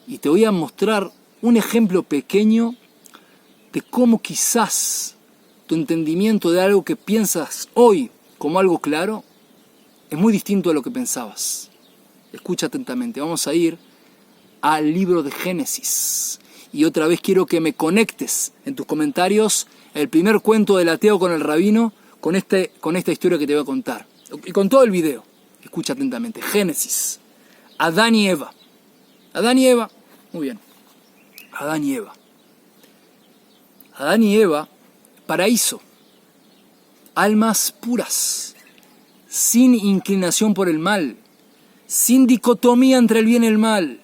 Speaker 1: Y te voy a mostrar un ejemplo pequeño de cómo quizás tu entendimiento de algo que piensas hoy como algo claro es muy distinto a lo que pensabas. Escucha atentamente. Vamos a ir al libro de Génesis. Y otra vez quiero que me conectes en tus comentarios el primer cuento del ateo con el rabino con esta historia que te voy a contar. Y con todo el video. Escucha atentamente. Génesis. Adán y Eva. Adán y Eva. Muy bien. Adán y Eva. Adán y Eva, paraíso. Almas puras. Sin inclinación por el mal. Sin dicotomía entre el bien y el mal.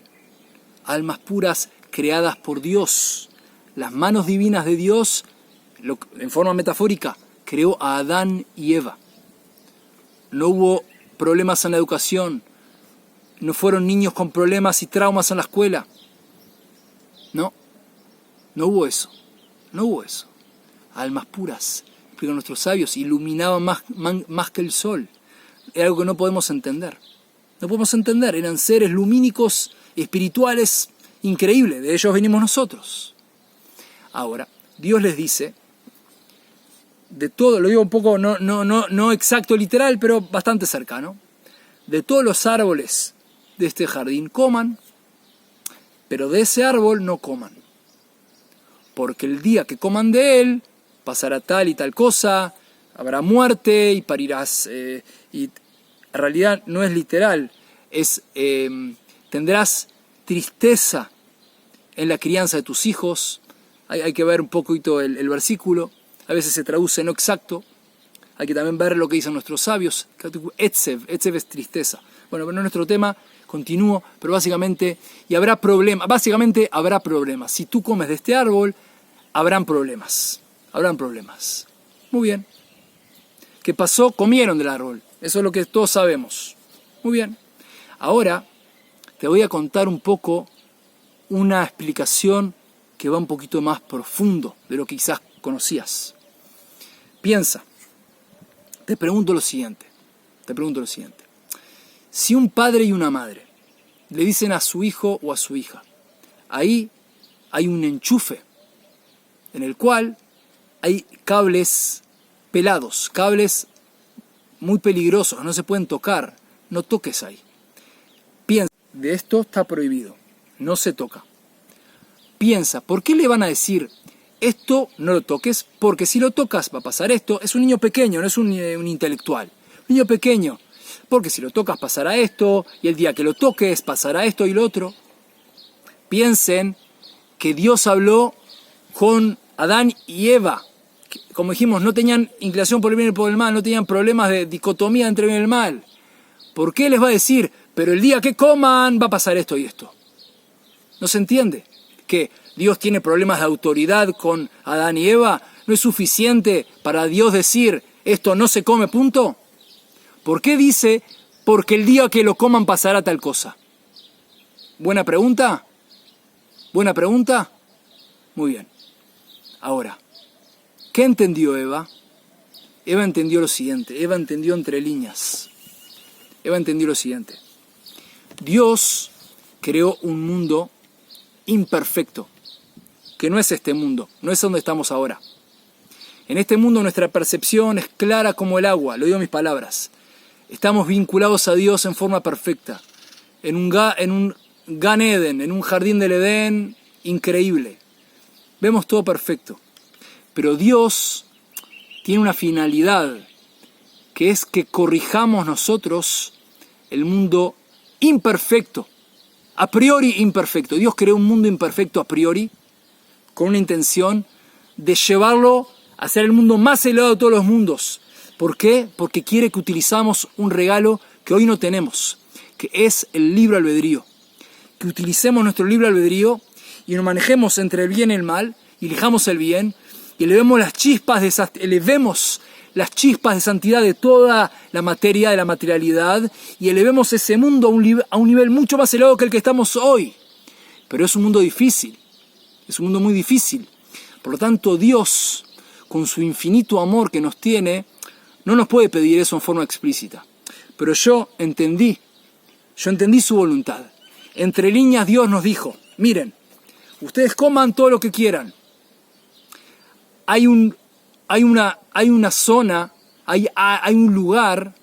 Speaker 1: Almas puras creadas por Dios. Las manos divinas de Dios, en forma metafórica, creó a Adán y Eva. No hubo problemas en la educación. No fueron niños con problemas y traumas en la escuela. No hubo eso. No hubo eso. Almas puras, explican nuestros sabios, iluminaban más que el sol. Era algo que no podemos entender. No podemos entender. Eran seres lumínicos, espirituales, increíbles. De ellos venimos nosotros. Ahora, Dios les dice, de todo, lo digo un poco, no exacto, literal, pero bastante cercano, de todos los árboles de este jardín coman, pero de ese árbol no coman, porque el día que coman de él pasará tal y tal cosa, habrá muerte y parirás, y en realidad no es literal, es tendrás tristeza en la crianza de tus hijos. Hay que ver un poquito el versículo, a veces se traduce no exacto, hay que también ver lo que dicen nuestros sabios. Etzev es tristeza. Bueno, pero no es nuestro tema, continúo, pero básicamente habrá problemas. Si tú comes de este árbol, habrán problemas. Muy bien. ¿Qué pasó? Comieron del árbol. Eso es lo que todos sabemos. Muy bien. Ahora te voy a contar un poco una explicación que va un poquito más profundo de lo que quizás conocías. Piensa. Te pregunto lo siguiente. Si un padre y una madre le dicen a su hijo o a su hija, ahí hay un enchufe en el cual hay cables pelados, cables muy peligrosos, no se pueden tocar, no toques ahí. Piensa, de esto está prohibido, no se toca. Piensa, ¿por qué le van a decir esto no lo toques? Porque si lo tocas va a pasar esto. Es un niño pequeño, no es un intelectual. Un niño pequeño, porque si lo tocas pasará esto, y el día que lo toques pasará esto y lo otro. Piensen que Dios habló con Adán y Eva. Como dijimos, no tenían inclinación por el bien y por el mal, no tenían problemas de dicotomía entre el bien y el mal. ¿Por qué les va a decir, pero el día que coman va a pasar esto y esto? ¿No se entiende? Que Dios tiene problemas de autoridad con Adán y Eva. ¿No es suficiente para Dios decir, esto no se come, punto? ¿Por qué dice, porque el día que lo coman pasará tal cosa? ¿Buena pregunta? Muy bien. Ahora, ¿qué entendió Eva? Eva entendió lo siguiente. Eva entendió entre líneas. Eva entendió lo siguiente. Dios creó un mundo imperfecto, que no es este mundo, no es donde estamos ahora. En este mundo nuestra percepción es clara como el agua, lo digo en mis palabras. Estamos vinculados a Dios en forma perfecta, en un Gan Eden, en un jardín del Edén increíble. Vemos todo perfecto. Pero Dios tiene una finalidad, que es que corrijamos nosotros el mundo imperfecto, a priori imperfecto. Dios creó un mundo imperfecto a priori, con una intención de llevarlo a ser el mundo más elevado de todos los mundos. ¿Por qué? Porque quiere que utilicemos un regalo que hoy no tenemos, que es el libre albedrío. Que utilicemos nuestro libre albedrío y nos manejemos entre el bien y el mal, y elijamos el bien, y elevemos las chispas de santidad de toda la materia, de la materialidad, y elevemos ese mundo a un nivel mucho más elevado que el que estamos hoy. Pero es un mundo difícil, es un mundo muy difícil. Por lo tanto, Dios, con su infinito amor que nos tiene, no nos puede pedir eso en forma explícita. Pero yo entendí su voluntad. Entre líneas Dios nos dijo, miren, ustedes coman todo lo que quieran. Hay una zona, hay un lugar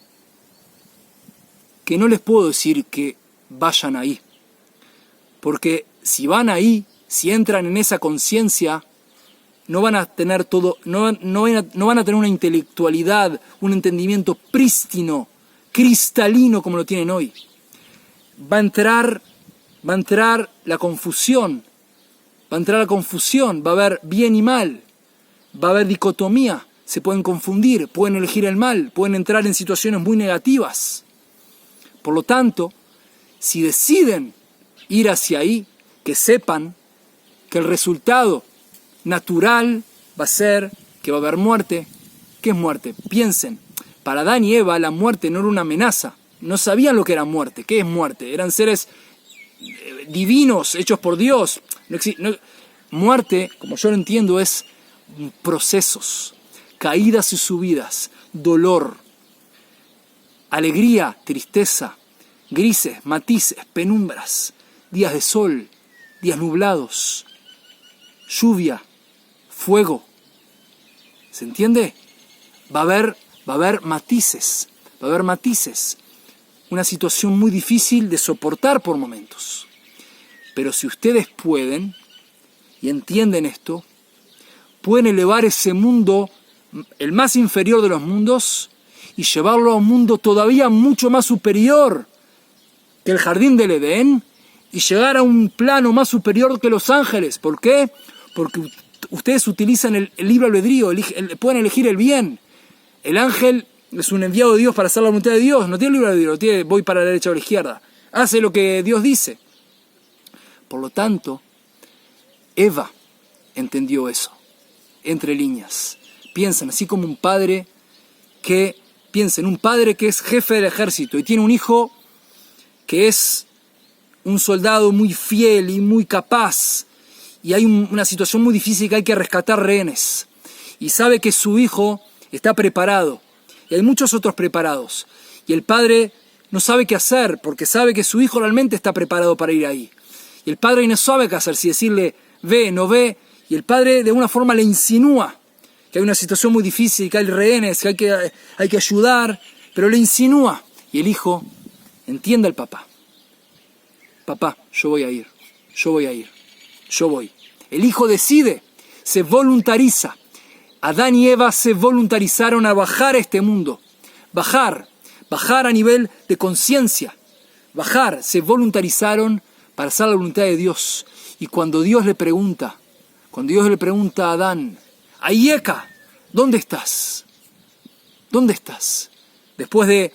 Speaker 1: que no les puedo decir que vayan ahí. Porque si van ahí, si entran en esa conciencia, no van a tener una intelectualidad, un entendimiento prístino, cristalino como lo tienen hoy. Va a entrar la confusión, va a haber bien y mal, va a haber dicotomía, se pueden confundir, pueden elegir el mal, pueden entrar en situaciones muy negativas. Por lo tanto, si deciden ir hacia ahí, que sepan que el resultado natural va a ser que va a haber muerte. ¿Qué es muerte? Piensen, para Adán y Eva la muerte no era una amenaza, no sabían lo que era muerte. ¿Qué es muerte? Eran seres divinos, hechos por Dios. Muerte, como yo lo entiendo, es procesos, caídas y subidas, dolor, alegría, tristeza, grises, matices, penumbras, días de sol, días nublados, lluvia, fuego. ¿Se entiende? Va a haber matices, una situación muy difícil de soportar por momentos. Pero si ustedes pueden, y entienden esto, pueden elevar ese mundo, el más inferior de los mundos, y llevarlo a un mundo todavía mucho más superior que el jardín del Edén, y llegar a un plano más superior que los ángeles. ¿Por qué? Porque ustedes utilizan el libre albedrío, pueden elegir el bien. El ángel es un enviado de Dios para hacer la voluntad de Dios, no tiene libre albedrío, voy para la derecha o la izquierda. Hace lo que Dios dice. Por lo tanto, Eva entendió eso, entre líneas. Piensen, así como un padre que es jefe del ejército y tiene un hijo que es un soldado muy fiel y muy capaz, y hay una situación muy difícil que hay que rescatar rehenes, y sabe que su hijo está preparado, y hay muchos otros preparados, y el padre no sabe qué hacer, porque sabe que su hijo realmente está preparado para ir ahí, y el padre no sabe qué hacer, si decirle ve, no ve, y el padre de alguna forma le insinúa que hay una situación muy difícil, que hay rehenes, que hay que ayudar, pero le insinúa, y el hijo entiende al papá. Papá, yo voy. El hijo decide, se voluntariza. Adán y Eva se voluntarizaron a bajar a este mundo. Bajar a nivel de conciencia. Se voluntarizaron para hacer la voluntad de Dios. Y cuando Dios le pregunta a Adán, Ayeka, ¿dónde estás? ¿Dónde estás? Después de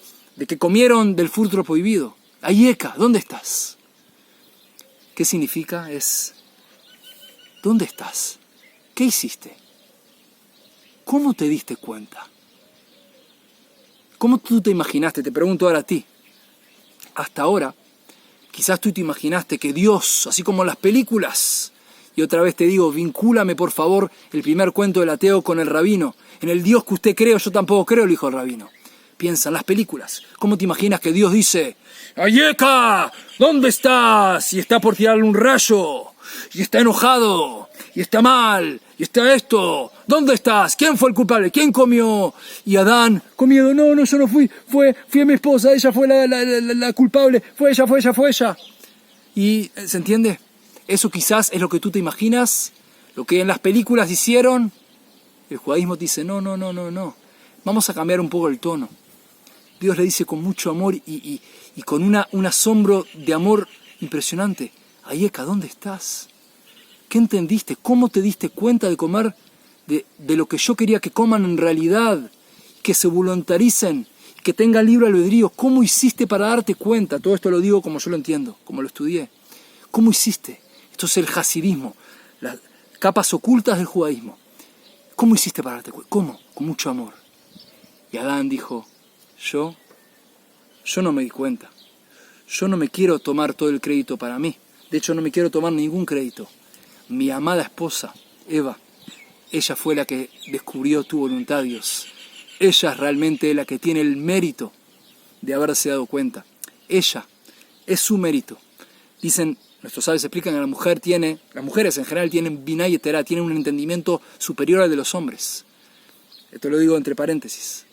Speaker 1: que comieron del fruto prohibido. Ayeka, ¿dónde estás? ¿Qué significa? ¿Dónde estás? ¿Qué hiciste? ¿Cómo te diste cuenta? ¿Cómo tú te imaginaste? Te pregunto ahora a ti. Hasta ahora, quizás tú te imaginaste que Dios, así como en las películas, y otra vez te digo, vincúlame por favor el primer cuento del ateo con el rabino. En el Dios que usted cree, yo tampoco creo, el hijo del rabino. Piensa en las películas. ¿Cómo te imaginas que Dios dice, Ayeka, ¿dónde estás? Y está por tirarle un rayo, y está enojado, y está mal, y está esto. ¿Dónde estás? ¿Quién fue el culpable? ¿Quién comió? Y Adán, con miedo, no, yo no fui, fui a mi esposa, ella fue la culpable, fue ella. Y, ¿se entiende? Eso quizás es lo que tú te imaginas, lo que en las películas hicieron. El judaísmo te dice, no. Vamos a cambiar un poco el tono. Dios le dice con mucho amor y con un asombro de amor impresionante. Ayeka, ¿dónde estás? ¿Qué entendiste? ¿Cómo te diste cuenta de comer de lo que yo quería que coman en realidad? Que se voluntaricen, que tengan libre albedrío. ¿Cómo hiciste para darte cuenta? Todo esto lo digo como yo lo entiendo, como lo estudié. ¿Cómo hiciste? Esto es el hasidismo, las capas ocultas del judaísmo. ¿Cómo hiciste para darte cuenta? ¿Cómo? Con mucho amor. Y Adán dijo, yo no me di cuenta. Yo no me quiero tomar todo el crédito para mí. De hecho, no me quiero tomar ningún crédito. Mi amada esposa, Eva, ella fue la que descubrió tu voluntad, Dios. Ella es realmente la que tiene el mérito de haberse dado cuenta. Ella, es su mérito. Dicen, nuestros sabios explican que las mujeres en general tienen binah y terá, tienen un entendimiento superior al de los hombres. Esto lo digo entre paréntesis.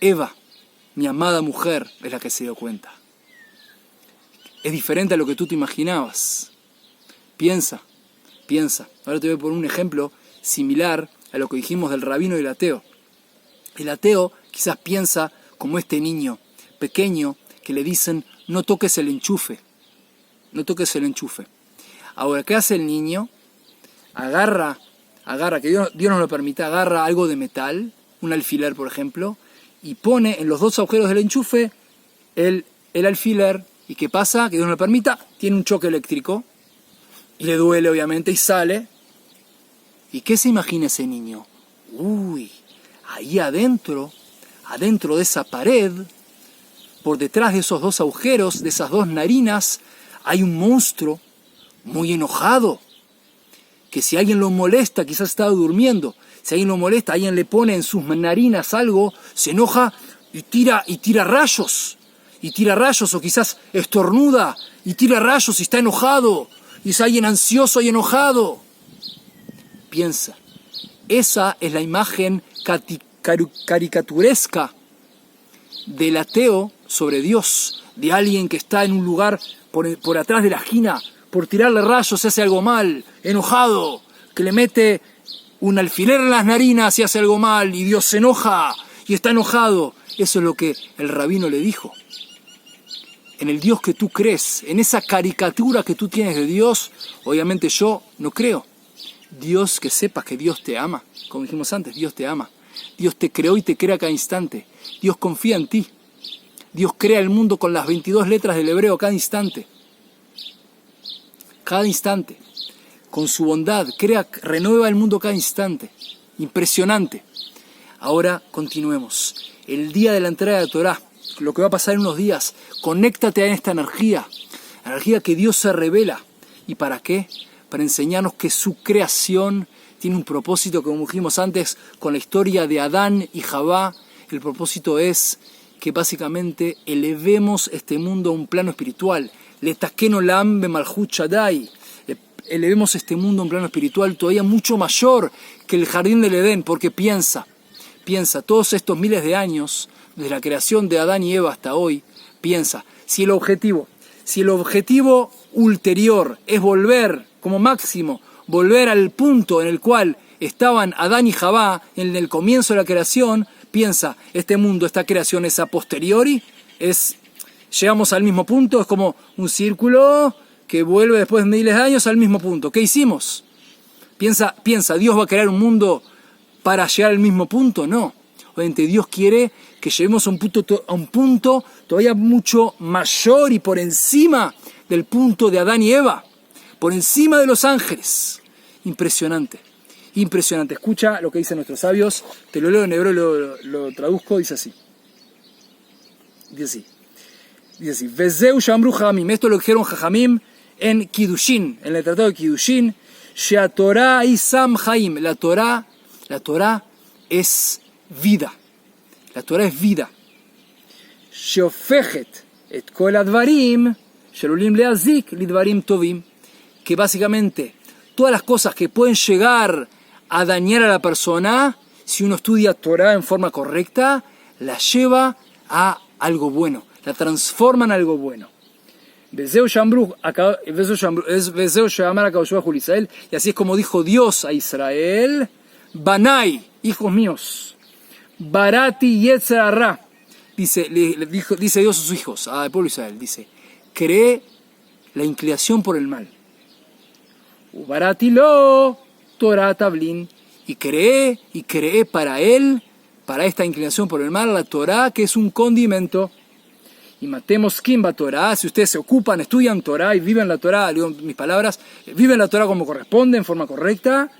Speaker 1: Eva, mi amada mujer, es la que se dio cuenta. Es diferente a lo que tú te imaginabas. Piensa. Ahora te voy a poner un ejemplo similar a lo que dijimos del rabino y el ateo. El ateo quizás piensa como este niño pequeño que le dicen, no toques el enchufe. Ahora, ¿qué hace el niño? Agarra, que Dios nos lo permita, agarra algo de metal, un alfiler por ejemplo, y pone en los dos agujeros del enchufe el alfiler. ¿Y qué pasa? Que Dios nos lo permita, tiene un choque eléctrico, y le duele obviamente, y sale. ¿Y qué se imagina ese niño? Ahí adentro de esa pared, por detrás de esos dos agujeros, de esas dos narinas, hay un monstruo muy enojado, que si alguien lo molesta, quizás estaba durmiendo, si alguien lo molesta, alguien le pone en sus narinas algo, se enoja y tira rayos, o quizás estornuda y tira rayos y está enojado, y es alguien ansioso y enojado. Piensa, Esa es la imagen caricaturesca del ateo sobre Dios, de alguien que está en un lugar por atrás de la esquina, por tirarle rayos se hace algo mal, enojado, que le mete un alfiler en las narinas y hace algo mal, y Dios se enoja y está enojado. Eso es lo que el rabino le dijo. En el Dios que tú crees, en esa caricatura que tú tienes de Dios, obviamente yo no creo. Dios, que sepas que Dios te ama, como dijimos antes, Dios te ama. Dios te creó y te crea cada instante. Dios confía en ti. Dios crea el mundo con las 22 letras del hebreo cada instante. Cada instante. Con su bondad, renueva el mundo cada instante. Impresionante. Ahora continuemos. El día de la entrega de la Torá, lo que va a pasar en unos días, conéctate a esta energía que Dios se revela. ¿Y para qué? Para enseñarnos que su creación tiene un propósito, como dijimos antes, con la historia de Adán y Javá. El propósito es que básicamente elevemos este mundo a un plano espiritual. Letakeno lam bemalchut Shaddai. Elevemos este mundo a un plano espiritual todavía mucho mayor que el jardín del Edén, porque piensa, todos estos miles de años, desde la creación de Adán y Eva hasta hoy, piensa, si el objetivo ulterior es volver, como máximo, volver al punto en el cual estaban Adán y Javá en el comienzo de la creación, piensa, este mundo, esta creación es a posteriori, llegamos al mismo punto, es como un círculo que vuelve después de miles de años al mismo punto. ¿Qué hicimos? Piensa, ¿Dios va a crear un mundo para llegar al mismo punto? No. Obviamente Dios quiere que lleguemos a un punto todavía mucho mayor y por encima del punto de Adán y Eva, por encima de los ángeles. Impresionante. Escucha lo que dicen nuestros sabios, te lo leo en hebreo, lo traduzco, dice así. Vezeu shamru Jajamim, esto lo dijeron Jajamim en Kiddushin, en el tratado de Kiddushin, Sheatorá Isam Haim, la Torá es vida. La Torá es vida. Sheofechet et kol advarim, shelulim leazik lidvarim tovim, que básicamente todas las cosas que pueden llegar a dañar a la persona, si uno estudia Torá en forma correcta, la lleva a algo bueno, la transforma en algo bueno. Y así es como dijo Dios a Israel, Banai, hijos míos, Barati Yetzer Hara, dice Dios a sus hijos, al pueblo de Israel, dice, creé la inclinación por el mal. Barati lo Torah Tablin, y creé para él, para esta inclinación por el mal, la Torah, que es un condimento. Y matemos Kimba Torah, si ustedes se ocupan, estudian Torah y viven la Torah, digo mis palabras, viven la Torah como corresponde, en forma correcta,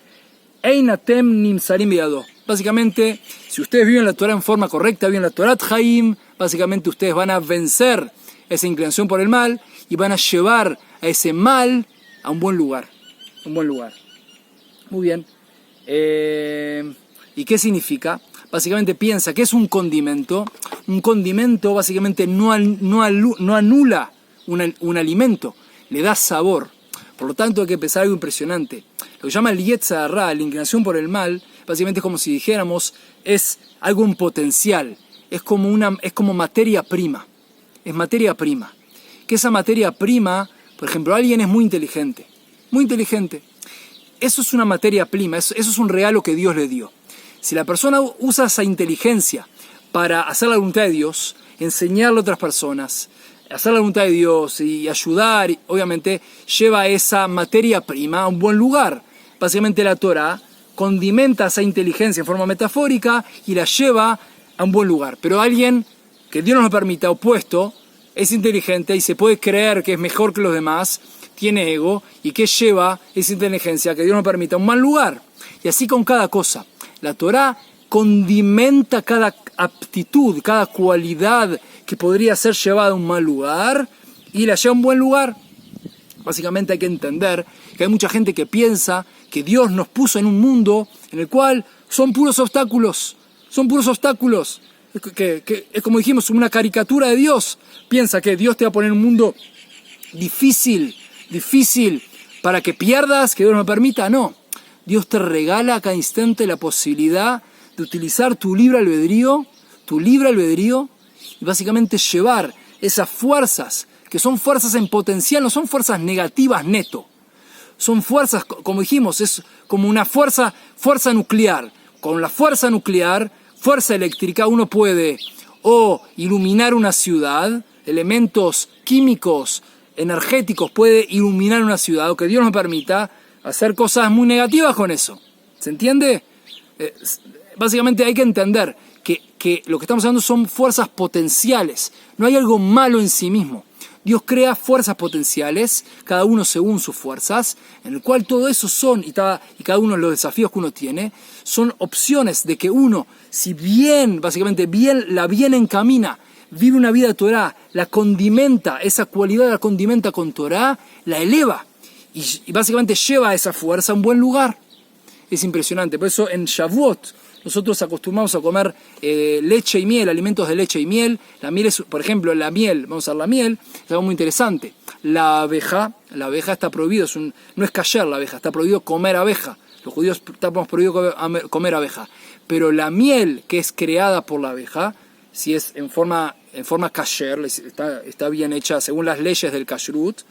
Speaker 1: Einatem Nimsarim Biado. Básicamente, si ustedes viven la Torah en forma correcta, viven la Torah Haim, básicamente ustedes van a vencer esa inclinación por el mal y van a llevar a ese mal a un buen lugar. Muy bien. ¿Y qué significa? Básicamente piensa que es un condimento. Un condimento básicamente no anula un alimento, le da sabor. Por lo tanto hay que pensar algo impresionante. Lo que llama el Yetzer Hara, la inclinación por el mal, básicamente es como si dijéramos, es algo en potencial. Es como materia prima. Es materia prima. Que esa materia prima, por ejemplo, alguien es muy inteligente. Eso es una materia prima, eso es un regalo que Dios le dio. Si la persona usa esa inteligencia para hacer la voluntad de Dios, enseñarle a otras personas, hacer la voluntad de Dios y ayudar, obviamente lleva esa materia prima a un buen lugar. Básicamente la Torah condimenta esa inteligencia en forma metafórica y la lleva a un buen lugar. Pero alguien que Dios nos lo permita, opuesto, es inteligente y se puede creer que es mejor que los demás, tiene ego y que lleva esa inteligencia que Dios nos permita a un mal lugar. Y así con cada cosa. La Torá condimenta cada aptitud, cada cualidad que podría ser llevada a un mal lugar y la lleva a un buen lugar. Básicamente hay que entender que hay mucha gente que piensa que Dios nos puso en un mundo en el cual son puros obstáculos. Que es como dijimos, una caricatura de Dios. Piensa que Dios te va a poner en un mundo difícil para que pierdas, que Dios no permita. No. Dios te regala a cada instante la posibilidad de utilizar tu libre albedrío, y básicamente llevar esas fuerzas, que son fuerzas en potencial, no son fuerzas negativas neto. Son fuerzas, como dijimos, es como una fuerza nuclear. Con la fuerza nuclear, fuerza eléctrica, uno puede o iluminar una ciudad, elementos químicos, energéticos, puede iluminar una ciudad, o que Dios nos permita hacer cosas muy negativas con eso. ¿Se entiende? Básicamente hay que entender que lo que estamos hablando son fuerzas potenciales. No hay algo malo en sí mismo. Dios crea fuerzas potenciales, cada uno según sus fuerzas, en el cual todo eso son, y cada uno de los desafíos que uno tiene, son opciones de que uno, si bien, básicamente la bien encamina, vive una vida de Torah, la condimenta, esa cualidad la condimenta con Torah, la eleva, y básicamente lleva a esa fuerza a un buen lugar. Es impresionante. Por eso en Shavuot nosotros acostumbramos a comer leche y miel, alimentos de leche y miel. La miel es, por ejemplo, la miel, vamos a ver la miel, es algo muy interesante. La abeja está prohibido, no es kasher la abeja, está prohibido comer abeja. Los judíos estamos prohibido comer abeja. Pero la miel que es creada por la abeja, si es en forma kasher, está bien hecha según las leyes del kashrut,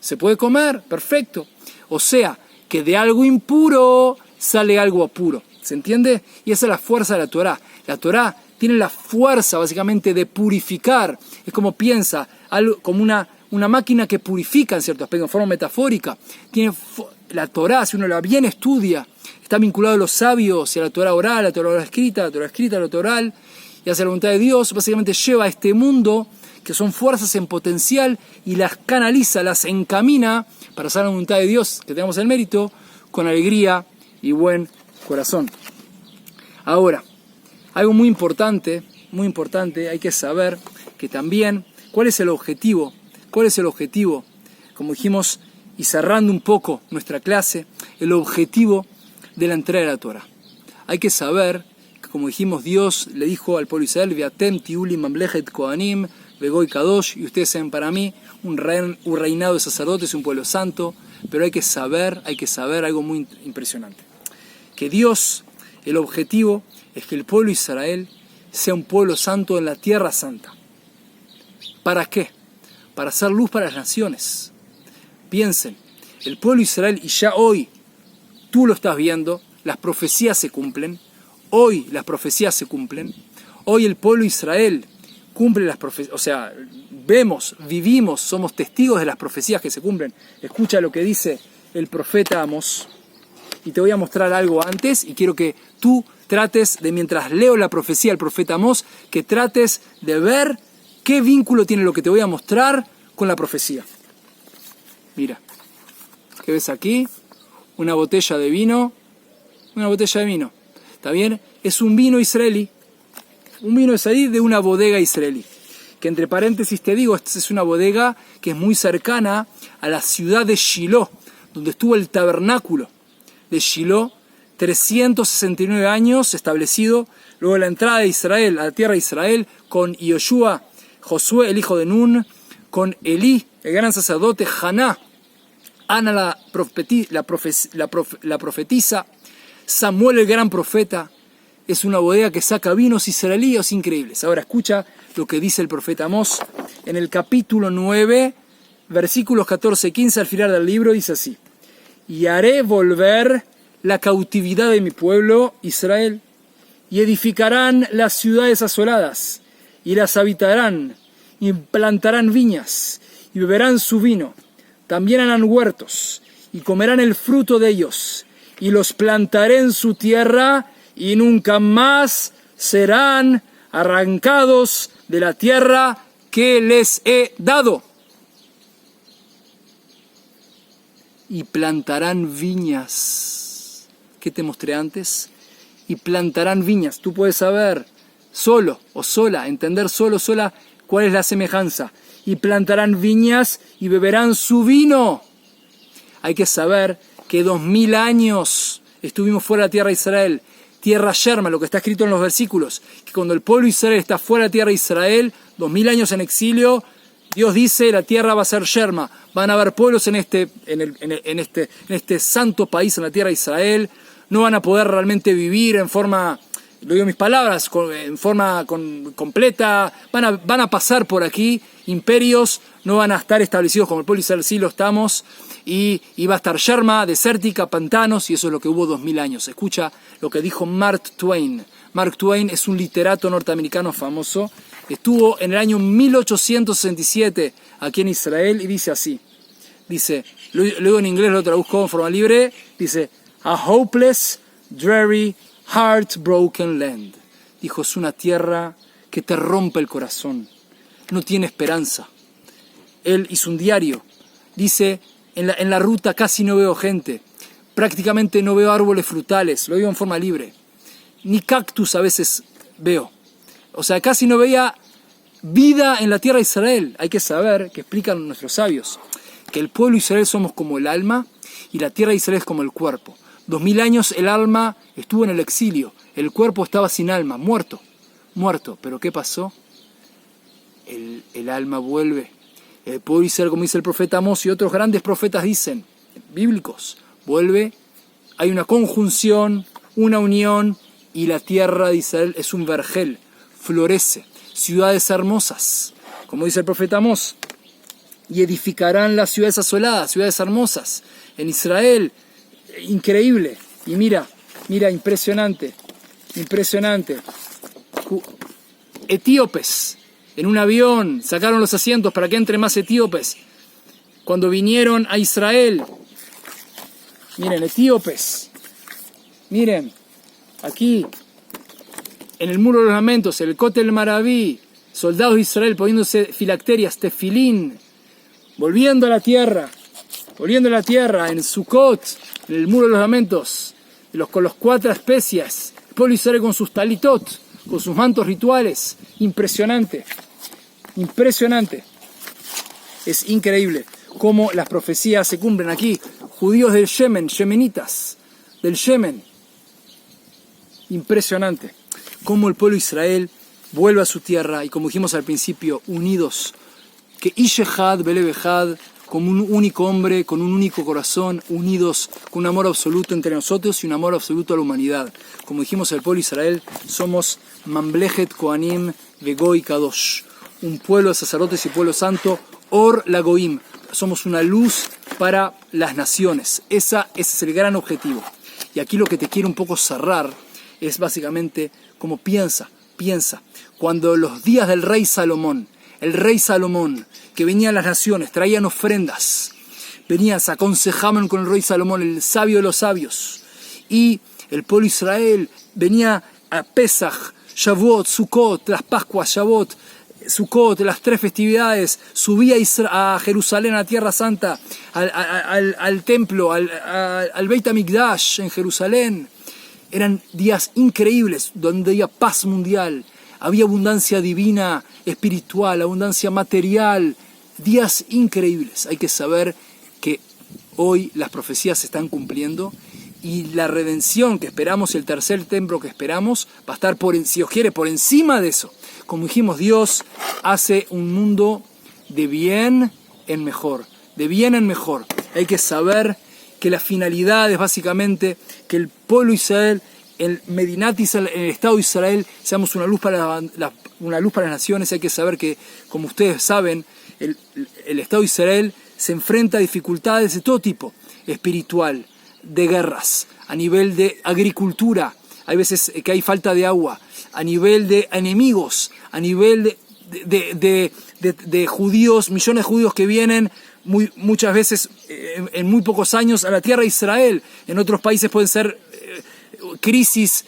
Speaker 1: se puede comer, perfecto. O sea, que de algo impuro sale algo puro. ¿Se entiende? Y esa es la fuerza de la Torah. La Torah tiene la fuerza básicamente de purificar. Es como piensa, algo como una máquina que purifica en cierto aspecto, en forma metafórica. La Torah, si uno la bien estudia, está vinculado a los sabios y a la Torah oral, a la Torah escrita, a la Torah oral, y hacia la voluntad de Dios. Básicamente lleva a este mundo, que son fuerzas en potencial, y las canaliza, las encamina para hacer la voluntad de Dios, que tengamos el mérito, con alegría y buen corazón. Ahora, algo muy importante, hay que saber que también, ¿cuál es el objetivo? Como dijimos, y cerrando un poco nuestra clase, el objetivo de la entrega de la Torah. Hay que saber que, como dijimos, Dios le dijo al pueblo de Israel, Veatem tiuli mamlechet kohanim, vegoy kadosh, y ustedes sean para mí un reinado de sacerdotes, un pueblo santo, pero hay que saber algo muy impresionante. Que Dios, el objetivo es que el pueblo de Israel sea un pueblo santo en la tierra santa. ¿Para qué? Para hacer luz para las naciones. Piensen, el pueblo de Israel, y ya hoy tú lo estás viendo, las profecías se cumplen. Hoy las profecías se cumplen. Hoy el pueblo de Israel cumple las profecías, o sea, vemos, vivimos, somos testigos de las profecías que se cumplen. Escucha lo que dice el profeta Amós. Y te voy a mostrar algo antes, y quiero que tú trates de, mientras leo la profecía del profeta Amós, que trates de ver qué vínculo tiene lo que te voy a mostrar con la profecía. Mira, ¿qué ves aquí? Una botella de vino. ¿Está bien? Es un vino israelí. Un vino israelí de una bodega israelí. Que entre paréntesis te digo, esta es una bodega que es muy cercana a la ciudad de Shiloh, donde estuvo el tabernáculo de Shiloh, 369 años establecido, luego de la entrada de Israel a la tierra de Israel, con Yoshua, Josué, el hijo de Nun, con Elí, el gran sacerdote, Haná, Ana la profetisa, Samuel el gran profeta. Es una bodega que saca vinos israelíes increíbles. Ahora escucha lo que dice el profeta Amós en el capítulo 9, versículos 14 y 15, al final del libro, dice así: y haré volver la cautividad de mi pueblo Israel, y edificarán las ciudades asoladas, y las habitarán, y plantarán viñas, y beberán su vino. También harán huertos, y comerán el fruto de ellos, y los plantaré en su tierra, y nunca más serán arrancados de la tierra que les he dado. Y plantarán viñas. ¿Qué te mostré antes? Y plantarán viñas. Tú puedes saber solo o sola, entender solo o sola cuál es la semejanza. Y plantarán viñas y beberán su vino. Hay que saber que 2000 años estuvimos fuera de la tierra de Israel. Tierra yerma, lo que está escrito en los versículos. Que cuando el pueblo de Israel está fuera de la tierra de Israel, 2000 años en exilio, Dios dice, la tierra va a ser yerma, van a haber pueblos en este santo país, en la tierra de Israel, no van a poder realmente vivir en forma, lo digo en mis palabras, en forma completa, van a pasar por aquí, imperios no van a estar establecidos como el pueblo de Israel, sí lo estamos, y va a estar yerma, desértica, pantanos, y eso es lo que hubo 2000 años. Escucha lo que dijo Mark Twain. Mark Twain es un literato norteamericano famoso. Estuvo en el año 1867 aquí en Israel y dice así. Dice, lo digo en inglés, lo traduzco en forma libre. Dice, a hopeless, dreary, heartbroken land. Dijo, es una tierra que te rompe el corazón. No tiene esperanza. Él hizo un diario. Dice, en la ruta casi no veo gente. Prácticamente no veo árboles frutales. Lo digo en forma libre. Ni cactus a veces veo. O sea, casi no veía vida en la tierra de Israel. Hay que saber, que explican nuestros sabios, que el pueblo de Israel somos como el alma y la tierra de Israel es como el cuerpo. 2000 años el alma estuvo en el exilio, el cuerpo estaba sin alma, muerto. Pero ¿qué pasó? El alma vuelve. El pueblo de Israel, como dice el profeta Amós y otros grandes profetas dicen, bíblicos, vuelve, hay una conjunción, una unión, y la tierra de Israel es un vergel, florece, ciudades hermosas, como dice el profeta Amós, y edificarán las ciudades asoladas, ciudades hermosas, en Israel, increíble, y mira, impresionante, etíopes, en un avión, sacaron los asientos para que entren más etíopes, cuando vinieron a Israel, miren, etíopes, miren, aquí, en el Muro de los Lamentos, el Kotel Maraví, soldados de Israel poniéndose filacterias, tefilín, volviendo a la tierra, en Sukkot, en el Muro de los Lamentos, con las 4 especias, el pueblo de Israel con sus talitot, con sus mantos rituales, impresionante, es increíble cómo las profecías se cumplen aquí, judíos del Yemen, yemenitas, del Yemen, impresionante, cómo el pueblo de Israel vuelve a su tierra y como dijimos al principio, unidos, que Ish Echad Belev Echad, como un único hombre, con un único corazón, unidos, con un amor absoluto entre nosotros y un amor absoluto a la humanidad. Como dijimos el pueblo de Israel, somos Mamlechet Kohanim Vegoy Kadosh, un pueblo de sacerdotes y pueblo santo, Or Lagoim, somos una luz para las naciones. Ese es el gran objetivo. Y aquí lo que te quiero un poco cerrar es básicamente como piensa, cuando los días del rey Salomón, el rey Salomón, que venía a las naciones, traían ofrendas, venían, se aconsejaban con el rey Salomón, el sabio de los sabios, y el pueblo de Israel venía a Pesach, Shavuot, Sukkot, las Pascuas, Shavuot, Sukkot, las 3 festividades, subía a Jerusalén, a la Tierra Santa, al templo, al Beit HaMikdash en Jerusalén. Eran días increíbles, donde había paz mundial, había abundancia divina, espiritual, abundancia material, días increíbles. Hay que saber que hoy las profecías se están cumpliendo y la redención que esperamos, el tercer templo que esperamos, va a estar, si Dios quiere, por encima de eso. Como dijimos, Dios hace un mundo de bien en mejor, Hay que saber que la finalidad es básicamente que el pueblo de Israel, el Medinat Israel, en el Estado de Israel, seamos una luz para las naciones. Hay que saber que, como ustedes saben, el Estado de Israel se enfrenta a dificultades de todo tipo, espiritual, de guerras, a nivel de agricultura, hay veces que hay falta de agua, a nivel de enemigos, a nivel de judíos, millones de judíos que vienen muchas veces en muy pocos años a la tierra de Israel. En otros países pueden ser crisis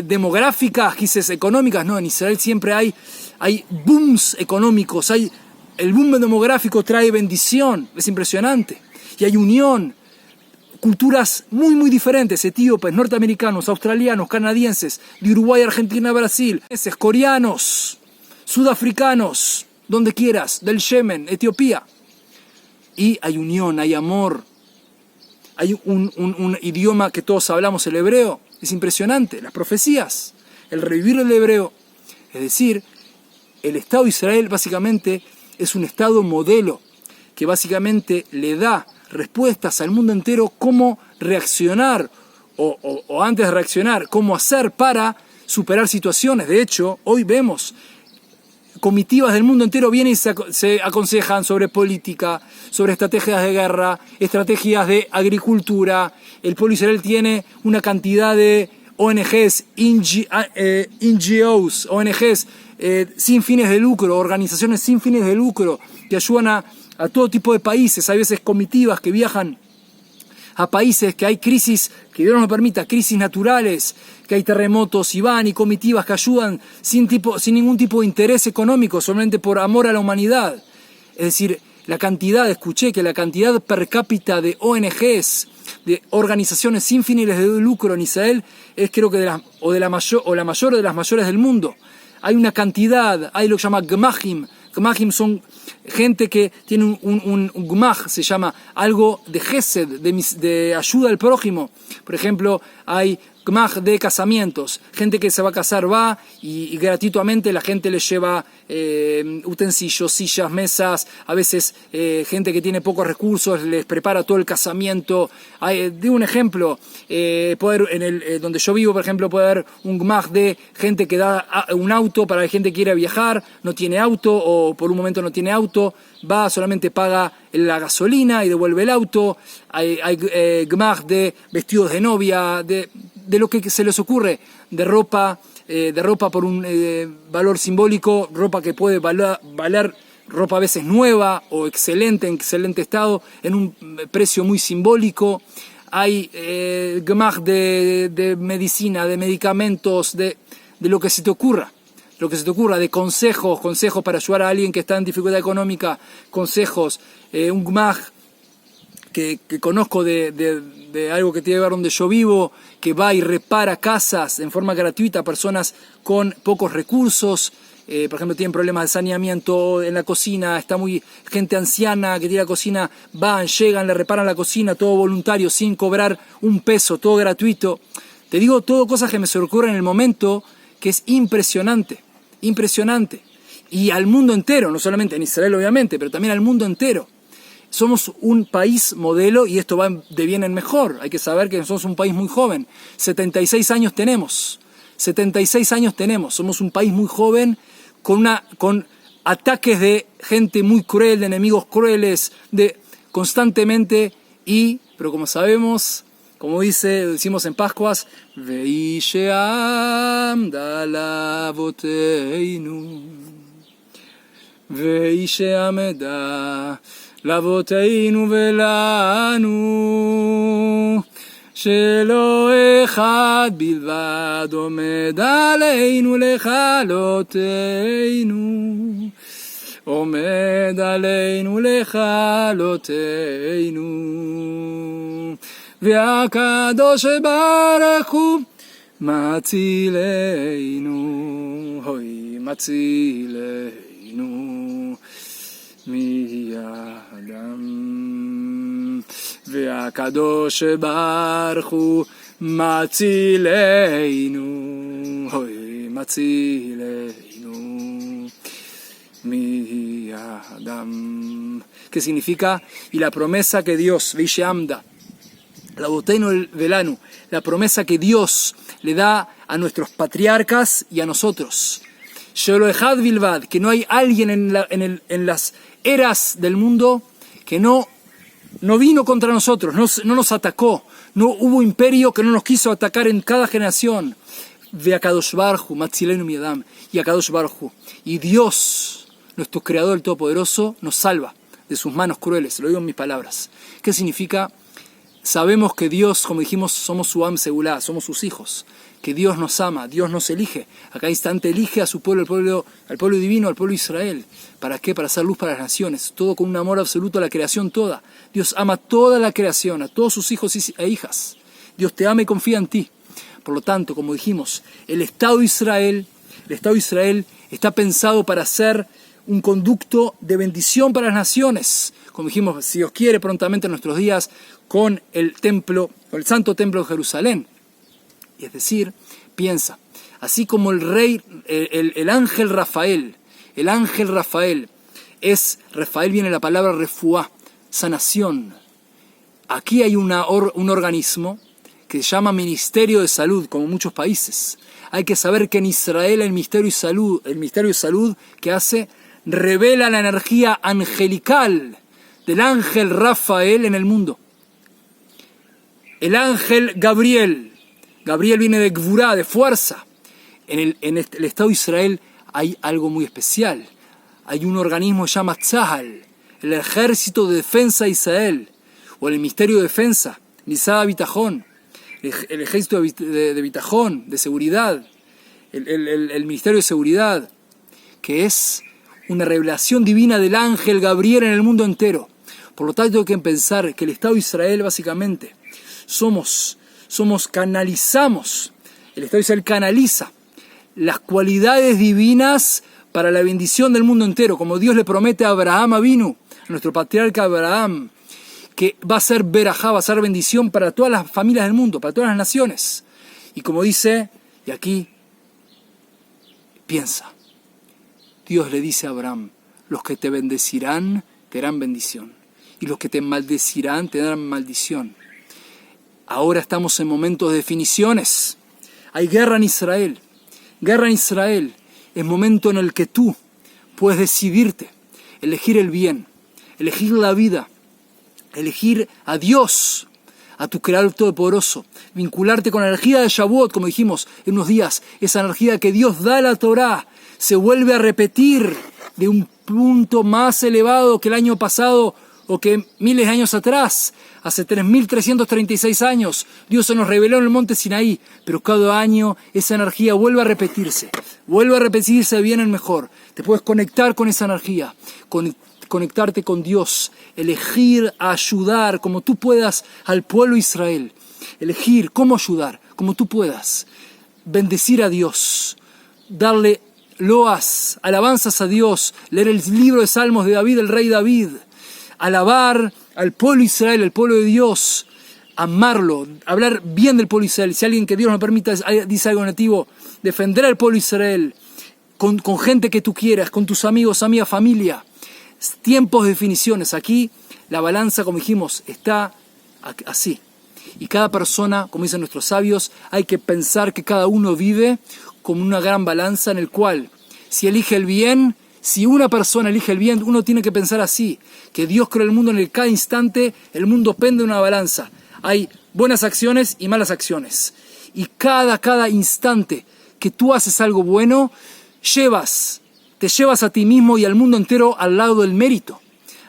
Speaker 1: demográficas, crisis económicas. No, en Israel siempre hay booms económicos, el boom demográfico trae bendición, es impresionante, y hay unión. Culturas muy diferentes, etíopes, norteamericanos, australianos, canadienses, de Uruguay, Argentina, Brasil, coreanos, sudafricanos, donde quieras, del Yemen, Etiopía. Y hay unión, hay amor, hay un idioma que todos hablamos, el hebreo. Es impresionante, las profecías, el revivir el hebreo. Es decir, el Estado de Israel básicamente es un Estado modelo que básicamente le da respuestas al mundo entero cómo reaccionar o antes de reaccionar, cómo hacer para superar situaciones. De hecho, hoy vemos comitivas del mundo entero vienen y se aconsejan sobre política, sobre estrategias de guerra, estrategias de agricultura. El pueblo Israel tiene una cantidad de ONGs, NGOs, ONGs sin fines de lucro, organizaciones sin fines de lucro que ayudan a todo tipo de países. Hay veces comitivas que viajan a países que hay crisis, que Dios nos permita, crisis naturales, que hay terremotos y van y comitivas que ayudan sin ningún tipo de interés económico, solamente por amor a la humanidad. Es decir, escuché que la cantidad per cápita de ONGs, de organizaciones sin fines de lucro en Israel, es creo que la mayor de las mayores del mundo. Hay una cantidad, hay lo que se llama Gmachim. Gmachim son gente que tiene un Gmach, se llama algo de Gesed, de ayuda al prójimo. Por ejemplo, hay Gmach de casamientos. Gente que se va a casar va y gratuitamente la gente le lleva utensilios, sillas, mesas. A veces gente que tiene pocos recursos les prepara todo el casamiento. Digo un ejemplo, donde yo vivo, por ejemplo, puede haber un Gmach de gente que da un auto para la gente que quiere viajar, no tiene auto o por un momento no tiene auto, va, solamente paga la gasolina y devuelve el auto. Hay Gmach de vestidos de novia, de lo que se les ocurre, de ropa por un valor simbólico, ropa que puede valer ropa a veces nueva o excelente, en excelente estado, en un precio muy simbólico. Hay Gmach de medicina, de medicamentos, de lo que se te ocurra. Lo que se te ocurra, de consejos para ayudar a alguien que está en dificultad económica, consejos, un Gmach que conozco de algo que tiene que ver donde yo vivo, que va y repara casas en forma gratuita a personas con pocos recursos. Por ejemplo, tienen problemas de saneamiento en la cocina, gente anciana que tiene la cocina, llegan, le reparan la cocina, todo voluntario, sin cobrar un peso, todo gratuito. Te digo todo cosas que me se ocurren en el momento, que es impresionante. Y al mundo entero, no solamente en Israel obviamente, pero también al mundo entero. Somos un país modelo y esto va de bien en mejor. Hay que saber que somos un país muy joven. 76 años tenemos. Somos un país muy joven con ataques de gente muy cruel, de enemigos crueles, constantemente. Pero como sabemos, como decimos en Pascuas, Veisheamda lavoteinu, Veisheamda לאבותינו ולנו, שלא אחד בלבד עומד עלינו לכלותנו, עומד עלינו לכלותנו, והקדוש ברוך הוא מצילנו, הוי מצילנו מהאדם, והקדוש ברוך הוא מצילנו, הוי מצילנו מהאדם. ¿Qué significa? Y la promesa que Dios, Veisheamda, la Boteinu Velanu, la promesa que Dios le da a nuestros patriarcas y a nosotros. Shelohad Bilbad, que no hay alguien en las eras del mundo que no vino contra nosotros, no nos atacó, no hubo imperio que no nos quiso atacar en cada generación. Ve a Kadosh Baruj Hu, Matzilenu Miadam, y a Kadosh Baruj Hu. Y Dios, nuestro Creador, el Todopoderoso, nos salva de sus manos crueles. Lo digo en mis palabras. ¿Qué significa? Sabemos que Dios, como dijimos, somos su Am Segulá, somos sus hijos, que Dios nos ama, Dios nos elige. A cada instante elige a su pueblo, al pueblo divino, al pueblo de Israel. ¿Para qué? Para hacer luz para las naciones. Todo con un amor absoluto a la creación toda. Dios ama toda la creación, a todos sus hijos e hijas. Dios te ama y confía en ti. Por lo tanto, como dijimos, el Estado de Israel está pensado para ser un conducto de bendición para las naciones. Como dijimos, si Dios quiere, prontamente en nuestros días, con el santo templo de Jerusalén. Y es decir, piensa, así como el ángel Rafael Rafael viene la palabra refuá, sanación. Aquí hay un organismo que se llama Ministerio de Salud, como en muchos países. Hay que saber que en Israel el Ministerio de Salud que hace, revela la energía angelical del ángel Rafael en el mundo. El ángel Gabriel viene de Gvurá, de fuerza. En el Estado de Israel hay algo muy especial. Hay un organismo que se llama Tzahal, el Ejército de Defensa de Israel, o el Ministerio de Defensa, Nisad Bitajón, el Ejército de Bitajón, de Seguridad, el Ministerio de Seguridad, que es una revelación divina del ángel Gabriel en el mundo entero. Por lo tanto, hay que pensar que el Estado de Israel, básicamente, canalizamos, el Estado de Israel canaliza las cualidades divinas para la bendición del mundo entero, como Dios le promete a Abraham Avinu, a nuestro patriarca Abraham, que va a ser verajá, va a ser bendición para todas las familias del mundo, para todas las naciones. Y como dice, y aquí piensa, Dios le dice a Abraham, los que te bendecirán te darán bendición, y los que te maldecirán te darán maldición. Ahora estamos en momentos de definiciones. Hay guerra en Israel. Guerra en Israel. Es momento en el que tú puedes decidirte, elegir el bien, elegir la vida, elegir a Dios, a tu Creador Todopoderoso, vincularte con la energía de Shavuot, como dijimos en unos días, esa energía que Dios da a la Torá, se vuelve a repetir de un punto más elevado que el año pasado o que miles de años atrás. Hace 3.336 años Dios se nos reveló en el monte Sinaí, pero cada año esa energía vuelve a repetirse de bien en mejor. Te puedes conectar con esa energía, conectarte con Dios, elegir ayudar como tú puedas al pueblo de Israel, elegir cómo ayudar como tú puedas, bendecir a Dios, darle loas, alabanzas a Dios, leer el libro de Salmos de David, el rey David, alabar al pueblo de Israel, al pueblo de Dios, amarlo, hablar bien del pueblo de Israel. Si alguien que Dios nos permita dice algo negativo, defender al pueblo de Israel con gente que tú quieras, con tus amigos, amigas, familia. Tiempos de definiciones. Aquí la balanza, como dijimos, está así. Y cada persona, como dicen nuestros sabios, hay que pensar que cada uno vive como una gran balanza en el cual, si elige el bien, si una persona elige el bien, uno tiene que pensar así, que Dios creó el mundo en cada instante, el mundo pende de una balanza. Hay buenas acciones y malas acciones. Y cada instante que tú haces algo bueno, te llevas a ti mismo y al mundo entero al lado del mérito.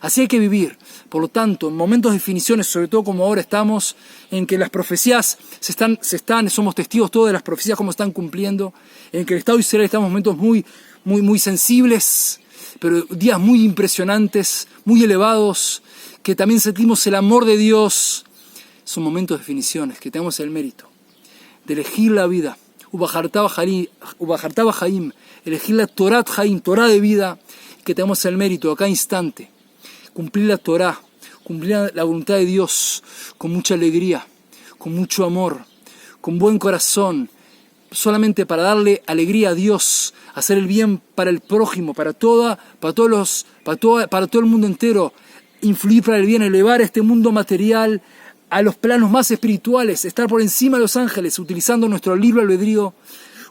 Speaker 1: Así hay que vivir. Por lo tanto, en momentos de definiciones, sobre todo como ahora estamos, en que las profecías somos testigos todos de las profecías como están cumpliendo, en que el Estado de Israel estamos en momentos muy sensibles, pero días muy impresionantes, muy elevados, que también sentimos el amor de Dios. Son momentos de definiciones, que tenemos el mérito de elegir la vida, Ubajartaba Jaim, elegir la Torat Jaim, Torah de vida, que tenemos el mérito a cada instante, cumplir la Torah, cumplir la voluntad de Dios con mucha alegría, con mucho amor, con buen corazón, solamente para darle alegría a Dios, hacer el bien para el prójimo, para todo el mundo entero, influir para el bien, elevar este mundo material a los planos más espirituales, estar por encima de los ángeles, utilizando nuestro libre albedrío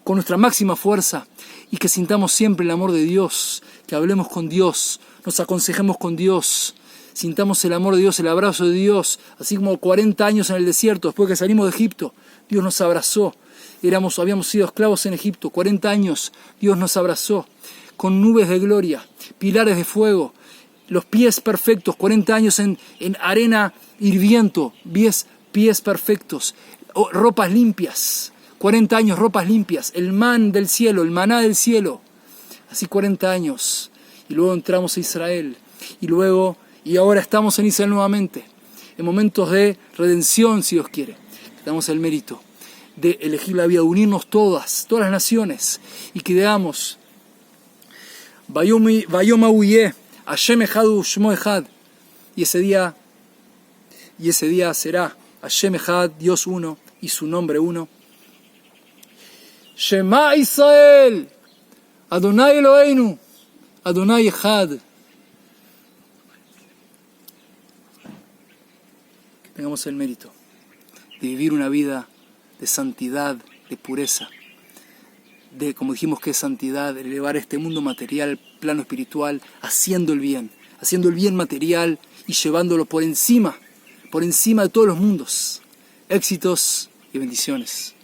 Speaker 1: con nuestra máxima fuerza, y que sintamos siempre el amor de Dios, que hablemos con Dios, nos aconsejemos con Dios, sintamos el amor de Dios, el abrazo de Dios, así como 40 años en el desierto, después que salimos de Egipto, Dios nos abrazó, habíamos sido esclavos en Egipto, 40 años, Dios nos abrazó, con nubes de gloria, pilares de fuego, los pies perfectos, 40 años en arena hirviendo, pies perfectos, ropas limpias, 40 años, ropas limpias, el man del cielo, el maná del cielo, así 40 años, y luego entramos a Israel, y ahora estamos en Israel nuevamente, en momentos de redención, si Dios quiere, damos el mérito de elegir la vida, de unirnos todas las naciones, y que digamos, Vayom Ahuye, Hashem Echad Ushmo Echad, y ese día será Hashem Echad, Dios uno, y su nombre uno. Shema Israel, Adonai Eloheinu, Adonai Echad, tengamos el mérito de vivir una vida de santidad, de pureza, de, como dijimos que es santidad, de elevar este mundo material al plano espiritual, haciendo el bien material y llevándolo por encima de todos los mundos. Éxitos y bendiciones.